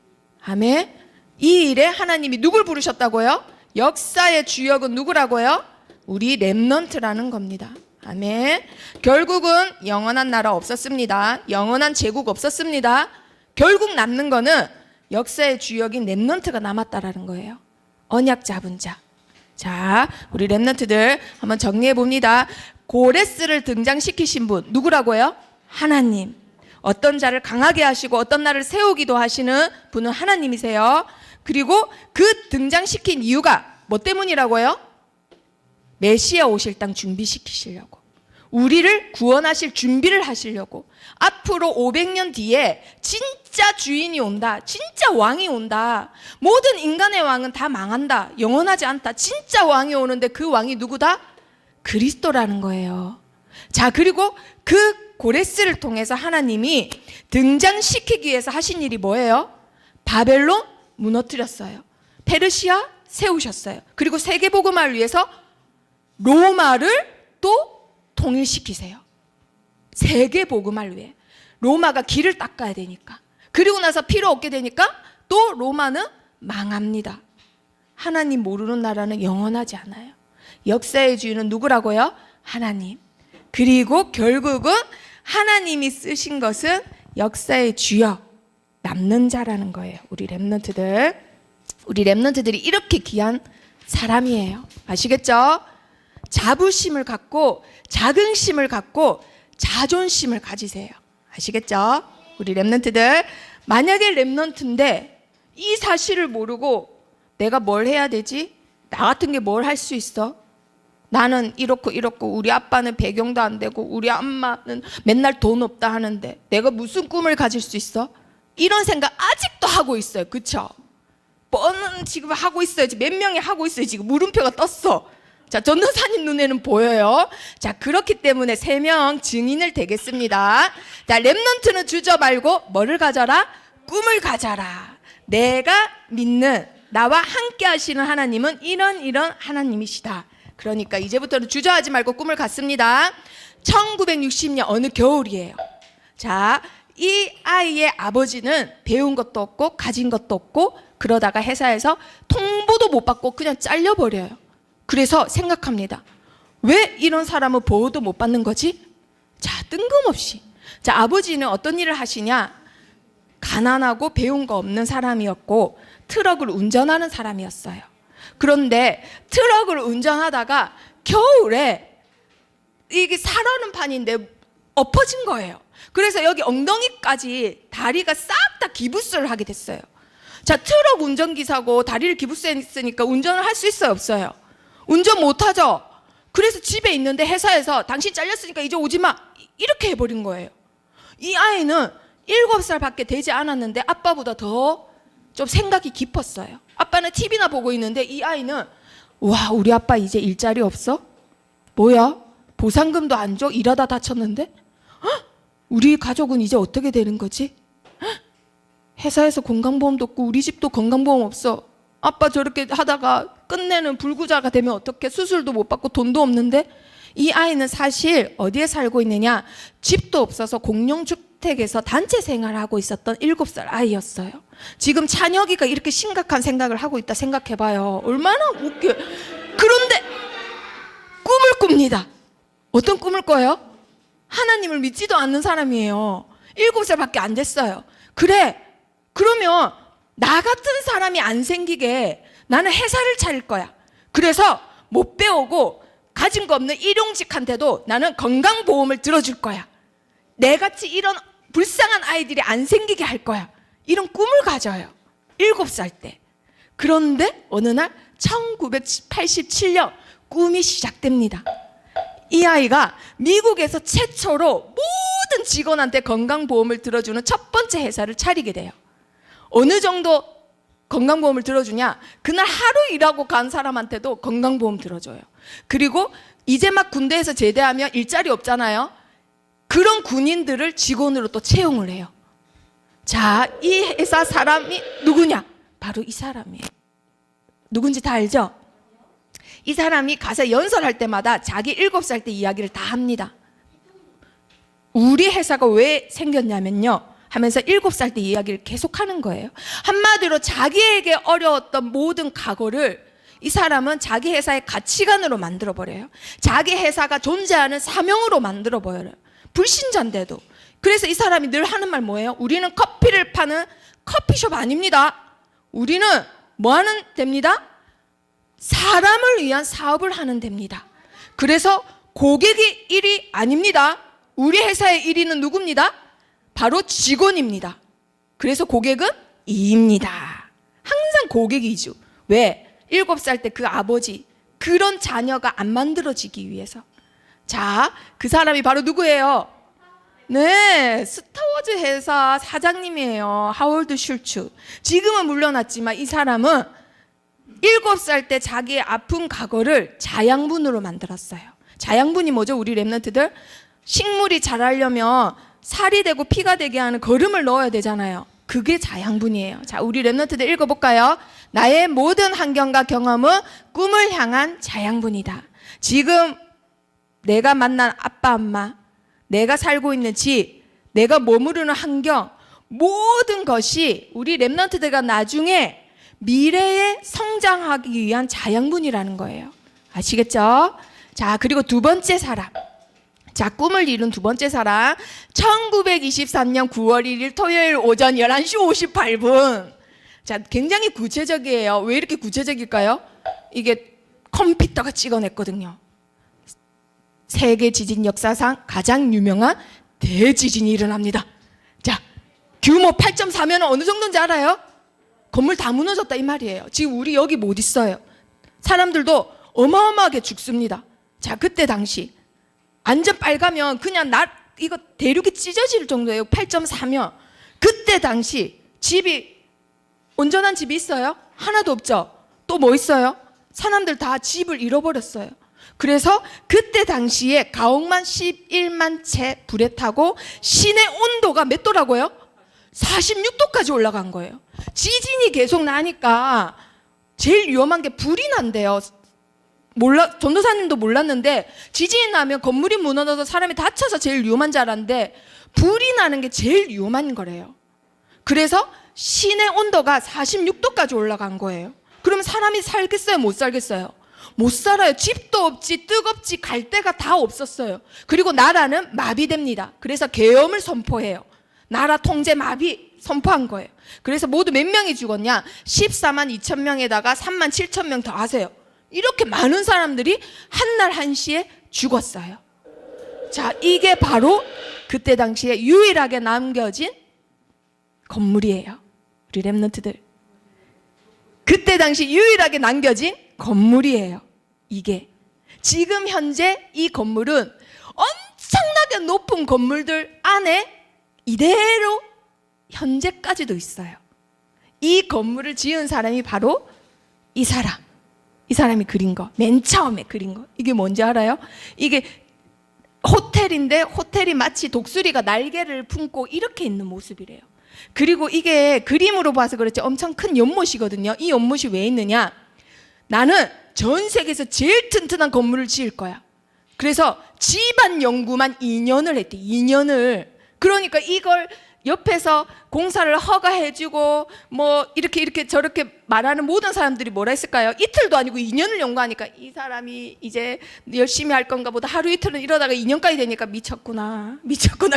아멘. 이 일에 하나님이 누굴 부르셨다고요? 역사의 주역은 누구라고요? 우리 렘넌트라는 겁니다. 아멘. 결국은 영원한 나라 없었습니다. 영원한 제국 없었습니다. 결국 남는 거는 역사의 주역인 렘넌트가 남았다라는 거예요. 언약 잡은 자. 자, 우리 렘넌트들 한번 정리해 봅니다. 고레스를 등장시키신 분 누구라고요? 하나님. 어떤 자를 강하게 하시고 어떤 나를 세우기도 하시는 분은 하나님이세요. 그리고 그 등장시킨 이유가 뭐 때문이라고요? 메시아 오실 땅 준비시키시려고. 우리를 구원하실 준비를 하시려고. 앞으로 500년 뒤에 진짜 주인이 온다. 진짜 왕이 온다. 모든 인간의 왕은 다 망한다. 영원하지 않다. 진짜 왕이 오는데 그 왕이 누구다? 그리스도라는 거예요. 자, 그리고 그 고레스를 통해서 하나님이 등장시키기 위해서 하신 일이 뭐예요? 바벨론 무너뜨렸어요. 페르시아 세우셨어요. 그리고 세계복음화를 위해서 로마를 또 통일시키세요. 세계복음화를 위해. 로마가 길을 닦아야 되니까. 그리고 나서 필요 없게 되니까 또 로마는 망합니다. 하나님 모르는 나라는 영원하지 않아요. 역사의 주인은 누구라고요? 하나님. 그리고 결국은 하나님이 쓰신 것은 역사의 주역, 남는 자라는 거예요. 우리 렘넌트들이 이렇게 귀한 사람이에요. 아시겠죠? 자부심을 갖고 자긍심을 갖고 자존심을 가지세요. 아시겠죠? 우리 렘넌트들, 만약에 렘넌트인데 이 사실을 모르고 내가 뭘 해야 되지? 나 같은 게 뭘 할 수 있어? 나는 이렇고 우리 아빠는 배경도 안 되고 우리 엄마는 맨날 돈 없다 하는데 내가 무슨 꿈을 가질 수 있어? 이런 생각 아직도 하고 있어요. 그쵸? 뻔은 지금 하고 있어요. 몇 명이 하고 있어요. 지금 물음표가 떴어. 자, 전도사님 눈에는 보여요. 자, 그렇기 때문에 3명 증인을 대겠습니다. 자, 렘넌트는 주저 말고 뭐를 가져라? 꿈을 가져라. 내가 믿는 나와 함께 하시는 하나님은 이런 하나님이시다. 그러니까 이제부터는 주저하지 말고 꿈을 갖습니다. 1960년 어느 겨울이에요. 자, 이 아이의 아버지는 배운 것도 없고 가진 것도 없고 그러다가 회사에서 통보도 못 받고 그냥 잘려버려요. 그래서 생각합니다. 왜 이런 사람은 보호도 못 받는 거지? 자, 뜬금없이. 자, 아버지는 어떤 일을 하시냐? 가난하고 배운 거 없는 사람이었고 트럭을 운전하는 사람이었어요. 그런데 트럭을 운전하다가 겨울에 이게 살얼음 판인데 엎어진 거예요. 그래서 여기 엉덩이까지 다리가 싹 다 기부스를 하게 됐어요. 자, 트럭 운전기사고 다리를 기부스했으니까 운전을 할 수 있어요, 없어요? 운전 못하죠? 그래서 집에 있는데 회사에서 당신 잘렸으니까 이제 오지 마 이렇게 해버린 거예요. 이 아이는 7살밖에 되지 않았는데 아빠보다 더 좀 생각이 깊었어요. 아빠는 TV나 보고 있는데 이 아이는 와, 우리 아빠 이제 일자리 없어? 뭐야? 보상금도 안 줘? 일하다 다쳤는데? 헉? 우리 가족은 이제 어떻게 되는 거지? 헉? 회사에서 건강보험도 없고 우리 집도 건강보험 없어. 아빠 저렇게 하다가 끝내는 불구자가 되면 어떡해? 수술도 못 받고 돈도 없는데? 이 아이는 사실 어디에 살고 있느냐? 집도 없어서 공용주택에서 단체 생활하고 있었던 7살 아이였어요. 지금 찬혁이가 이렇게 심각한 생각을 하고 있다 생각해봐요. 얼마나 웃겨. 그런데 꿈을 꿉니다. 어떤 꿈을 꿔요? 하나님을 믿지도 않는 사람이에요. 7살밖에 안 됐어요. 그래, 그러면 나 같은 사람이 안 생기게 나는 회사를 차릴 거야. 그래서 못 배우고 가진 거 없는 일용직한테도 나는 건강보험을 들어줄 거야. 내같이 이런 불쌍한 아이들이 안 생기게 할 거야. 이런 꿈을 가져요. 7살 때. 그런데 어느 날 1987년 꿈이 시작됩니다. 이 아이가 미국에서 최초로 모든 직원한테 건강보험을 들어주는 첫 번째 회사를 차리게 돼요. 어느 정도 건강보험을 들어주냐? 그날 하루 일하고 간 사람한테도 건강보험 들어줘요. 그리고 이제 막 군대에서 제대하면 일자리 없잖아요. 그런 군인들을 직원으로 또 채용을 해요. 자, 이 회사 사람이 누구냐? 바로 이 사람이에요. 누군지 다 알죠? 이 사람이 가서 연설할 때마다 자기 7살 때 이야기를 다 합니다. 우리 회사가 왜 생겼냐면요 하면서 7살 때 이야기를 계속하는 거예요. 한마디로 자기에게 어려웠던 모든 각오를 이 사람은 자기 회사의 가치관으로 만들어버려요. 자기 회사가 존재하는 사명으로 만들어버려요. 불신자인데도. 그래서 이 사람이 늘 하는 말 뭐예요? 우리는 커피를 파는 커피숍 아닙니다. 우리는 뭐 하는 데입니다? 사람을 위한 사업을 하는 데입니다. 그래서 고객이 1위 아닙니다. 우리 회사의 1위는 누굽니다? 바로 직원입니다. 그래서 고객은 2입니다. 항상 고객이 2죠. 왜? 7살 때 그 아버지, 그런 자녀가 안 만들어지기 위해서. 자, 그 사람이 바로 누구예요? 네, 스타워즈 회사 사장님이에요. 하월드 슐츠. 지금은 물러났지만 이 사람은 7살 때 자기의 아픈 과거를 자양분으로 만들었어요. 자양분이 뭐죠? 우리 랩런트들 식물이 자라려면 살이 되고 피가 되게 하는 거름을 넣어야 되잖아요. 그게 자양분이에요. 자, 우리 랩런트들 읽어볼까요? 나의 모든 환경과 경험은 꿈을 향한 자양분이다. 지금 내가 만난 아빠, 엄마, 내가 살고 있는 집, 내가 머무르는 환경, 모든 것이 우리 랩런트들가 나중에 미래에 성장하기 위한 자양분이라는 거예요. 아시겠죠? 자, 그리고 두 번째 사람. 자, 꿈을 이룬 두 번째 사람. 1923년 9월 1일 토요일 오전 11시 58분. 자, 굉장히 구체적이에요. 왜 이렇게 구체적일까요? 이게 컴퓨터가 찍어냈거든요. 세계 지진 역사상 가장 유명한 대지진이 일어납니다. 자, 규모 8.4면 어느 정도인지 알아요? 건물 다 무너졌다 이 말이에요. 지금 우리 여기 못 있어요. 사람들도 어마어마하게 죽습니다. 자, 그때 당시 완전 빨가면 그냥 이거 대륙이 찢어질 정도예요. 8.4면. 그때 당시 집이 온전한 집이 있어요? 하나도 없죠. 또 뭐 있어요? 사람들 다 집을 잃어버렸어요. 그래서 그때 당시에 가옥만 11만 채 불에 타고 시내 온도가 몇 도라고요? 46도까지 올라간 거예요. 지진이 계속 나니까 제일 위험한 게 불이 난대요. 전도사님도 몰랐는데 지진이 나면 건물이 무너져서 사람이 다쳐서 제일 위험한 줄 알았는데 불이 나는 게 제일 위험한 거래요. 그래서 시내 온도가 46도까지 올라간 거예요. 그러면 사람이 살겠어요? 못 살겠어요? 못 살아요. 집도 없지, 뜨겁지, 갈 데가 다 없었어요. 그리고 나라는 마비됩니다. 그래서 계엄을 선포해요. 나라 통제 마비 선포한 거예요. 그래서 모두 몇 명이 죽었냐? 14만 2천 명에다가 3만 7천 명 더 하세요. 이렇게 많은 사람들이 한날 한시에 죽었어요. 자, 이게 바로 그때 당시에 유일하게 남겨진 건물이에요. 우리 랩런트들. 그때 당시 유일하게 남겨진 건물이에요. 이게. 지금 현재 이 건물은 엄청나게 높은 건물들 안에 이대로 현재까지도 있어요. 이 건물을 지은 사람이 바로 이 사람. 이 사람이 그린 거. 맨 처음에 그린 거. 이게 뭔지 알아요? 이게 호텔인데 호텔이 마치 독수리가 날개를 품고 이렇게 있는 모습이래요. 그리고 이게 그림으로 봐서 그렇지 엄청 큰 연못이거든요. 이 연못이 왜 있느냐? 나는 전 세계에서 제일 튼튼한 건물을 지을 거야. 그래서 집안 연구만 2년을 했대. 2년을. 그러니까 이걸 옆에서 공사를 허가해주고 뭐 이렇게 저렇게 말하는 모든 사람들이 뭐라 했을까요? 이틀도 아니고 2년을 연구하니까 이 사람이 이제 열심히 할 건가 보다. 하루 이틀은 이러다가 2년까지 되니까 미쳤구나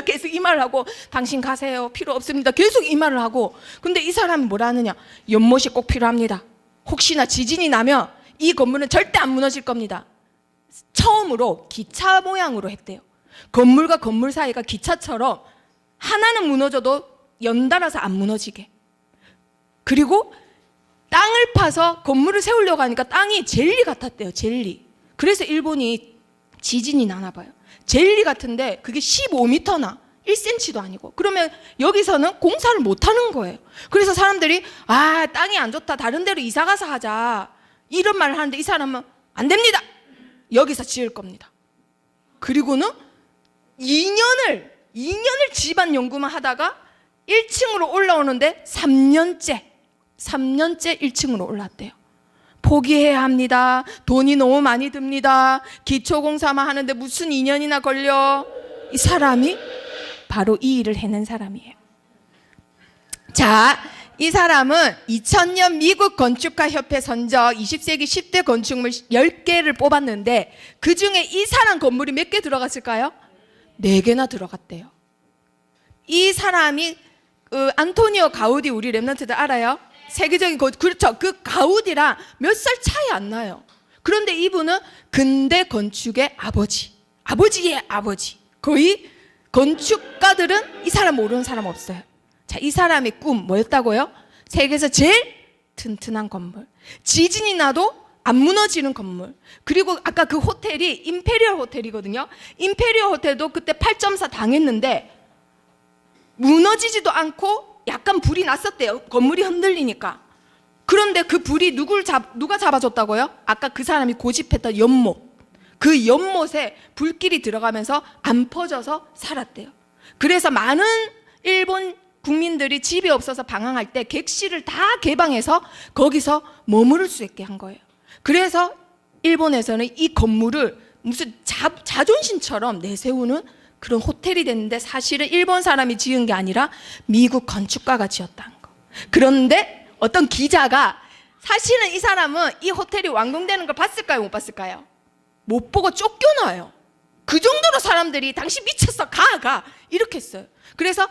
계속 이 말을 하고 당신 가세요. 필요 없습니다. 계속 이 말을 하고. 근데 이 사람이 뭐라 하느냐? 연못이 꼭 필요합니다. 혹시나 지진이 나면 이 건물은 절대 안 무너질 겁니다. 처음으로 기차 모양으로 했대요. 건물과 건물 사이가 기차처럼 하나는 무너져도 연달아서 안 무너지게. 그리고 땅을 파서 건물을 세우려고 하니까 땅이 젤리 같았대요. 젤리. 그래서 일본이 지진이 나나 봐요. 젤리 같은데 그게 15m나 1cm도 아니고. 그러면 여기서는 공사를 못 하는 거예요. 그래서 사람들이 땅이 안 좋다, 다른 데로 이사 가서 하자, 이런 말을 하는데 이 사람은 안 됩니다, 여기서 지을 겁니다. 그리고는 2년을 집안 연구만 하다가 1층으로 올라오는데 3년째 1층으로 올랐대요. 포기해야 합니다. 돈이 너무 많이 듭니다. 기초공사만 하는데 무슨 2년이나 걸려. 이 사람이 바로 이 일을 해낸 사람이에요. 자, 이 사람은 2000년 미국 건축가 협회 선정 20세기 10대 건축물 10개를 뽑았는데 그 중에 이 사람 건물이 몇 개 들어갔을까요? 4개나 들어갔대요. 이 사람이 안토니오 가우디, 우리 랩런트들 알아요? 세계적인 그렇죠. 그 가우디랑 몇 살 차이 안 나요. 그런데 이분은 근대 건축의 아버지의 아버지. 거의 건축가들은 이 사람 모르는 사람 없어요. 자, 이 사람의 꿈 뭐였다고요? 세계에서 제일 튼튼한 건물, 지진이 나도 안 무너지는 건물. 그리고 아까 그 호텔이 임페리얼 호텔이거든요. 임페리얼 호텔도 그때 8.4 당했는데 무너지지도 않고 약간 불이 났었대요. 건물이 흔들리니까. 그런데 그 불이 누가 잡아줬다고요? 아까 그 사람이 고집했던 연못. 그 연못에 불길이 들어가면서 안 퍼져서 살았대요. 그래서 많은 일본 국민들이 집이 없어서 방황할 때 객실을 다 개방해서 거기서 머무를 수 있게 한 거예요. 그래서 일본에서는 이 건물을 무슨 자존심처럼 내세우는 그런 호텔이 됐는데 사실은 일본 사람이 지은 게 아니라 미국 건축가가 지었다는 거. 그런데 어떤 기자가 사실은 이 사람은 이 호텔이 완공되는 걸 봤을까요? 못 봤을까요? 못 보고 쫓겨나요. 그 정도로 사람들이 당신 미쳤어, 가 이렇게 했어요. 그래서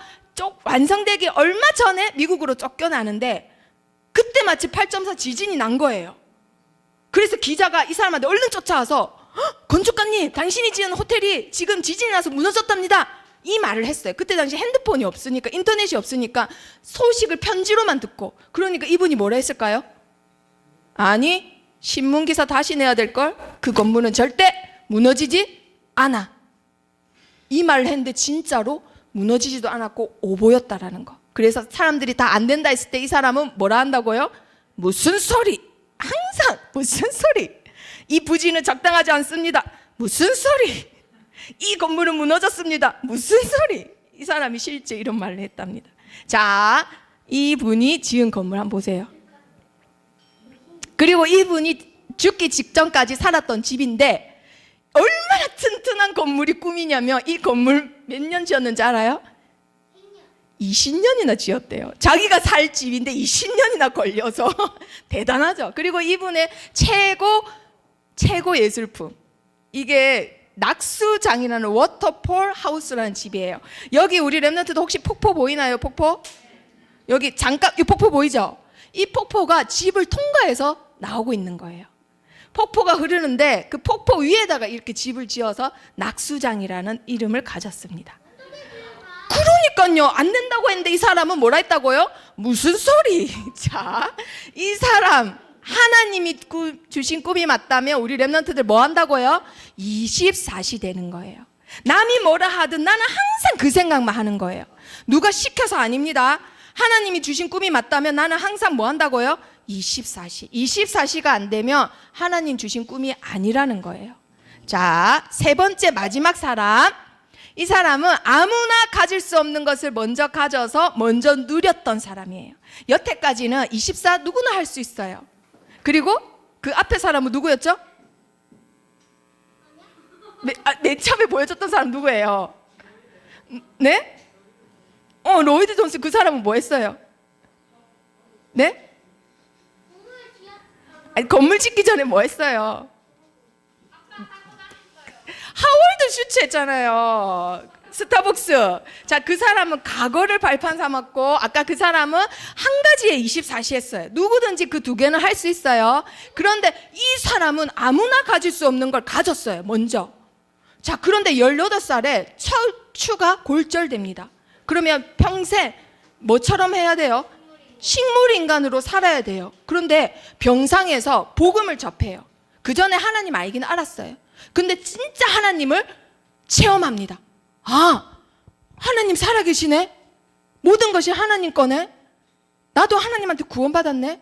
완성되기 얼마 전에 미국으로 쫓겨나는데 그때 마치 8.4 지진이 난 거예요. 그래서 기자가 이 사람한테 얼른 쫓아와서 건축가님, 당신이 지은 호텔이 지금 지진이 나서 무너졌답니다, 이 말을 했어요. 그때 당시 핸드폰이 없으니까, 인터넷이 없으니까 소식을 편지로만 듣고. 그러니까 이분이 뭐라 했을까요? 아니, 신문기사 다시 내야 될걸, 그 건물은 절대 무너지지 않아, 이 말을 했는데 진짜로 무너지지도 않았고 오보였다라는 거. 그래서 사람들이 다 안 된다 했을 때 이 사람은 뭐라 한다고요? 무슨 소리, 항상 무슨 소리, 이 부지는 적당하지 않습니다, 무슨 소리, 이 건물은 무너졌습니다, 무슨 소리. 이 사람이 실제 이런 말을 했답니다. 자, 이분이 지은 건물 한번 보세요. 그리고 이분이 죽기 직전까지 살았던 집인데 얼마나 튼튼한 건물이 꿈이냐면 이 건물 몇 년 지었는지 알아요? 20년이나 지었대요. 자기가 살 집인데 20년이나 걸려서 대단하죠. 그리고 이분의 최고 예술품, 이게 낙수장이라는 워터폴 하우스라는 집이에요. 여기 우리 랩런트도 혹시 폭포 보이나요? 폭포? 여기 잠깐 이 폭포 보이죠? 이 폭포가 집을 통과해서 나오고 있는 거예요. 폭포가 흐르는데 그 폭포 위에다가 이렇게 집을 지어서 낙수장이라는 이름을 가졌습니다. 그러니까요, 안 된다고 했는데 이 사람은 뭐라 했다고요? 무슨 소리. 자, 이 사람 하나님이 주신 꿈이 맞다면 우리 랩런트들 뭐 한다고요? 24시 되는 거예요. 남이 뭐라 하든 나는 항상 그 생각만 하는 거예요. 누가 시켜서 아닙니다. 하나님이 주신 꿈이 맞다면 나는 항상 뭐 한다고요? 24시가 안 되면 하나님 주신 꿈이 아니라는 거예요. 자, 세 번째 마지막 사람. 이 사람은 아무나 가질 수 없는 것을 먼저 가져서 먼저 누렸던 사람이에요. 여태까지는 24 누구나 할 수 있어요. 그리고 그 앞에 사람은 누구였죠? 맨 처음에 보여줬던 사람 누구예요? 네? 로이드 존스. 그 사람은 뭐 했어요? 네? 아니, 건물 짓기 전에 뭐 했어요? 하워드 슈츠 했잖아요. 스타벅스. 자, 그 사람은 과거를 발판 삼았고, 아까 그 사람은 한 가지에 24시 했어요. 누구든지 그 두 개는 할 수 있어요. 그런데 이 사람은 아무나 가질 수 없는 걸 가졌어요, 먼저. 자, 그런데 18살에 척추가 골절됩니다. 그러면 평생 뭐처럼 해야 돼요? 식물인간으로 살아야 돼요. 그런데 병상에서 복음을 접해요. 그 전에 하나님 알기는 알았어요. 근데 진짜 하나님을 체험합니다. 하나님 살아계시네? 모든 것이 하나님 거네? 나도 하나님한테 구원받았네?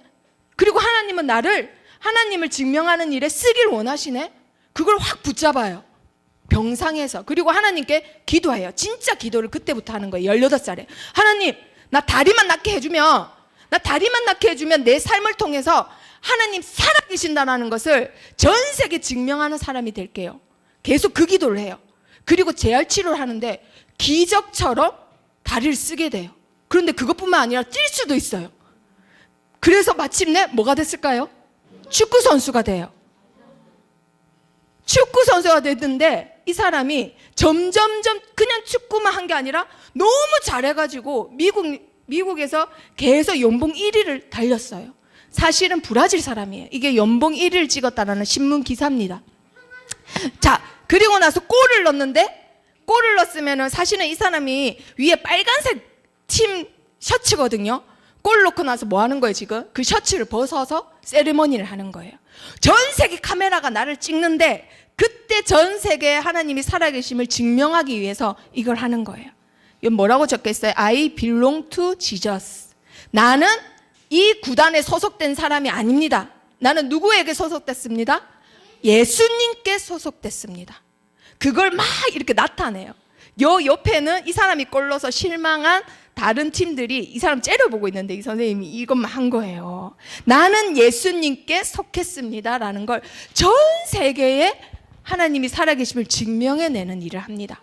그리고 하나님은 나를 하나님을 증명하는 일에 쓰길 원하시네? 그걸 확 붙잡아요. 병상에서. 그리고 하나님께 기도해요. 진짜 기도를 그때부터 하는 거예요. 18살에. 하나님, 나 다리만 낫게 해주면 내 삶을 통해서 하나님 살아계신다는 것을 전 세계 증명하는 사람이 될게요. 계속 그 기도를 해요. 그리고 재활치료를 하는데 기적처럼 다리를 쓰게 돼요. 그런데 그것뿐만 아니라 뛸 수도 있어요. 그래서 마침내 뭐가 됐을까요? 축구 선수가 돼요. 축구 선수가 됐는데 이 사람이 점점점 그냥 축구만 한 게 아니라 너무 잘해가지고 미국에서 계속 연봉 1위를 달렸어요. 사실은 브라질 사람이에요. 이게 연봉 1위를 찍었다는 신문 기사입니다. 자, 그리고 나서 골을 넣었으면 사실은 이 사람이 위에 빨간색 팀 셔츠거든요. 골 넣고 나서 뭐 하는 거예요, 지금? 그 셔츠를 벗어서 세리머니를 하는 거예요. 전 세계 카메라가 나를 찍는데 그때 전 세계에 하나님이 살아계심을 증명하기 위해서 이걸 하는 거예요. 이건 뭐라고 적혀있어요? I belong to Jesus. 나는 이 구단에 소속된 사람이 아닙니다. 나는 누구에게 소속됐습니다? 예수님께 소속됐습니다. 그걸 막 이렇게 나타내요. 요 옆에는 이 사람이 골 넣어서 실망한 다른 팀들이 이 사람 째려보고 있는데 이 선생님이 이것만 한 거예요. 나는 예수님께 속했습니다 라는 걸 전 세계에 하나님이 살아계심을 증명해내는 일을 합니다.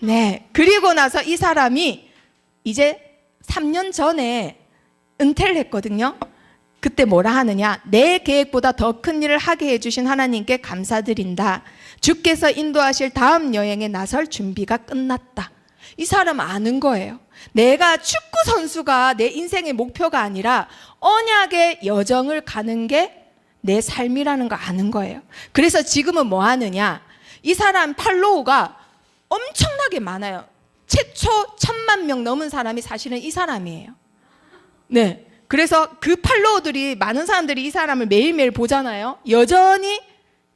네, 그리고 나서 이 사람이 이제 3년 전에 은퇴를 했거든요. 그때 뭐라 하느냐? 내 계획보다 더 큰 일을 하게 해주신 하나님께 감사드린다. 주께서 인도하실 다음 여행에 나설 준비가 끝났다. 이 사람 아는 거예요. 내가 축구 선수가 내 인생의 목표가 아니라 언약의 여정을 가는 게 내 삶이라는 거 아는 거예요. 그래서 지금은 뭐 하느냐? 이 사람 팔로우가 엄청나게 많아요. 최초 1000만 명 넘은 사람이 사실은 이 사람이에요. 네. 그래서 그 팔로워들이 많은 사람들이 이 사람을 매일매일 보잖아요. 여전히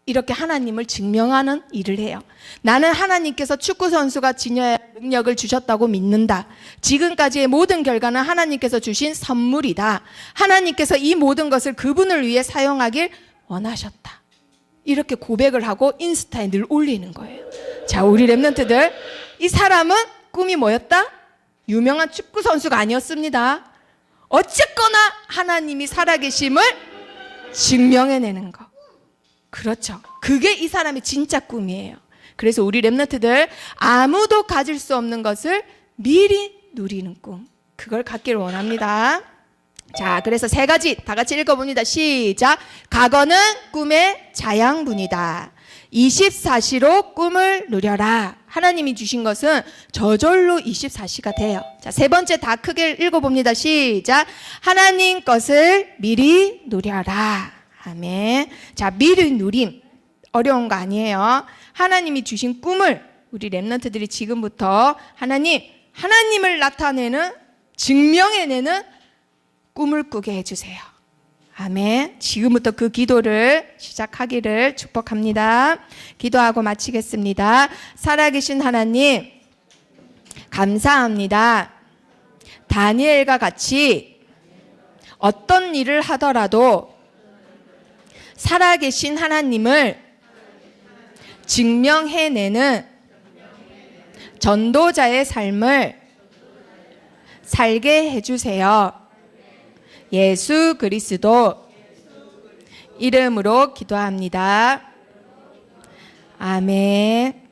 이렇게 하나님을 증명하는 일을 해요. 나는 하나님께서 축구 선수가 지녀야 할 능력을 주셨다고 믿는다. 지금까지의 모든 결과는 하나님께서 주신 선물이다. 하나님께서 이 모든 것을 그분을 위해 사용하길 원하셨다. 이렇게 고백을 하고 인스타에 늘 올리는 거예요. 자, 우리 랩런트들, 이 사람은 꿈이 뭐였다? 유명한 축구 선수가 아니었습니다. 어쨌거나 하나님이 살아계심을 증명해내는 거. 그렇죠. 그게 이 사람의 진짜 꿈이에요. 그래서 우리 랩런트들, 아무도 가질 수 없는 것을 미리 누리는 꿈, 그걸 갖기를 원합니다. 자, 그래서 3가지 다 같이 읽어봅니다. 시작. 과거는 꿈의 자양분이다. 24시로 꿈을 누려라. 하나님이 주신 것은 저절로 24시가 돼요. 자, 3번째 다 크게 읽어봅니다. 시작. 하나님 것을 미리 누려라. 아멘. 자, 미리 누림. 어려운 거 아니에요. 하나님이 주신 꿈을 우리 랩런트들이 지금부터 하나님을 나타내는, 증명해내는 꿈을 꾸게 해주세요. 아멘. 지금부터 그 기도를 시작하기를 축복합니다. 기도하고 마치겠습니다. 살아계신 하나님, 감사합니다. 다니엘과 같이 어떤 일을 하더라도 살아계신 하나님을 증명해내는 전도자의 삶을 살게 해주세요. 예수 그리스도 이름으로 기도합니다. 아멘.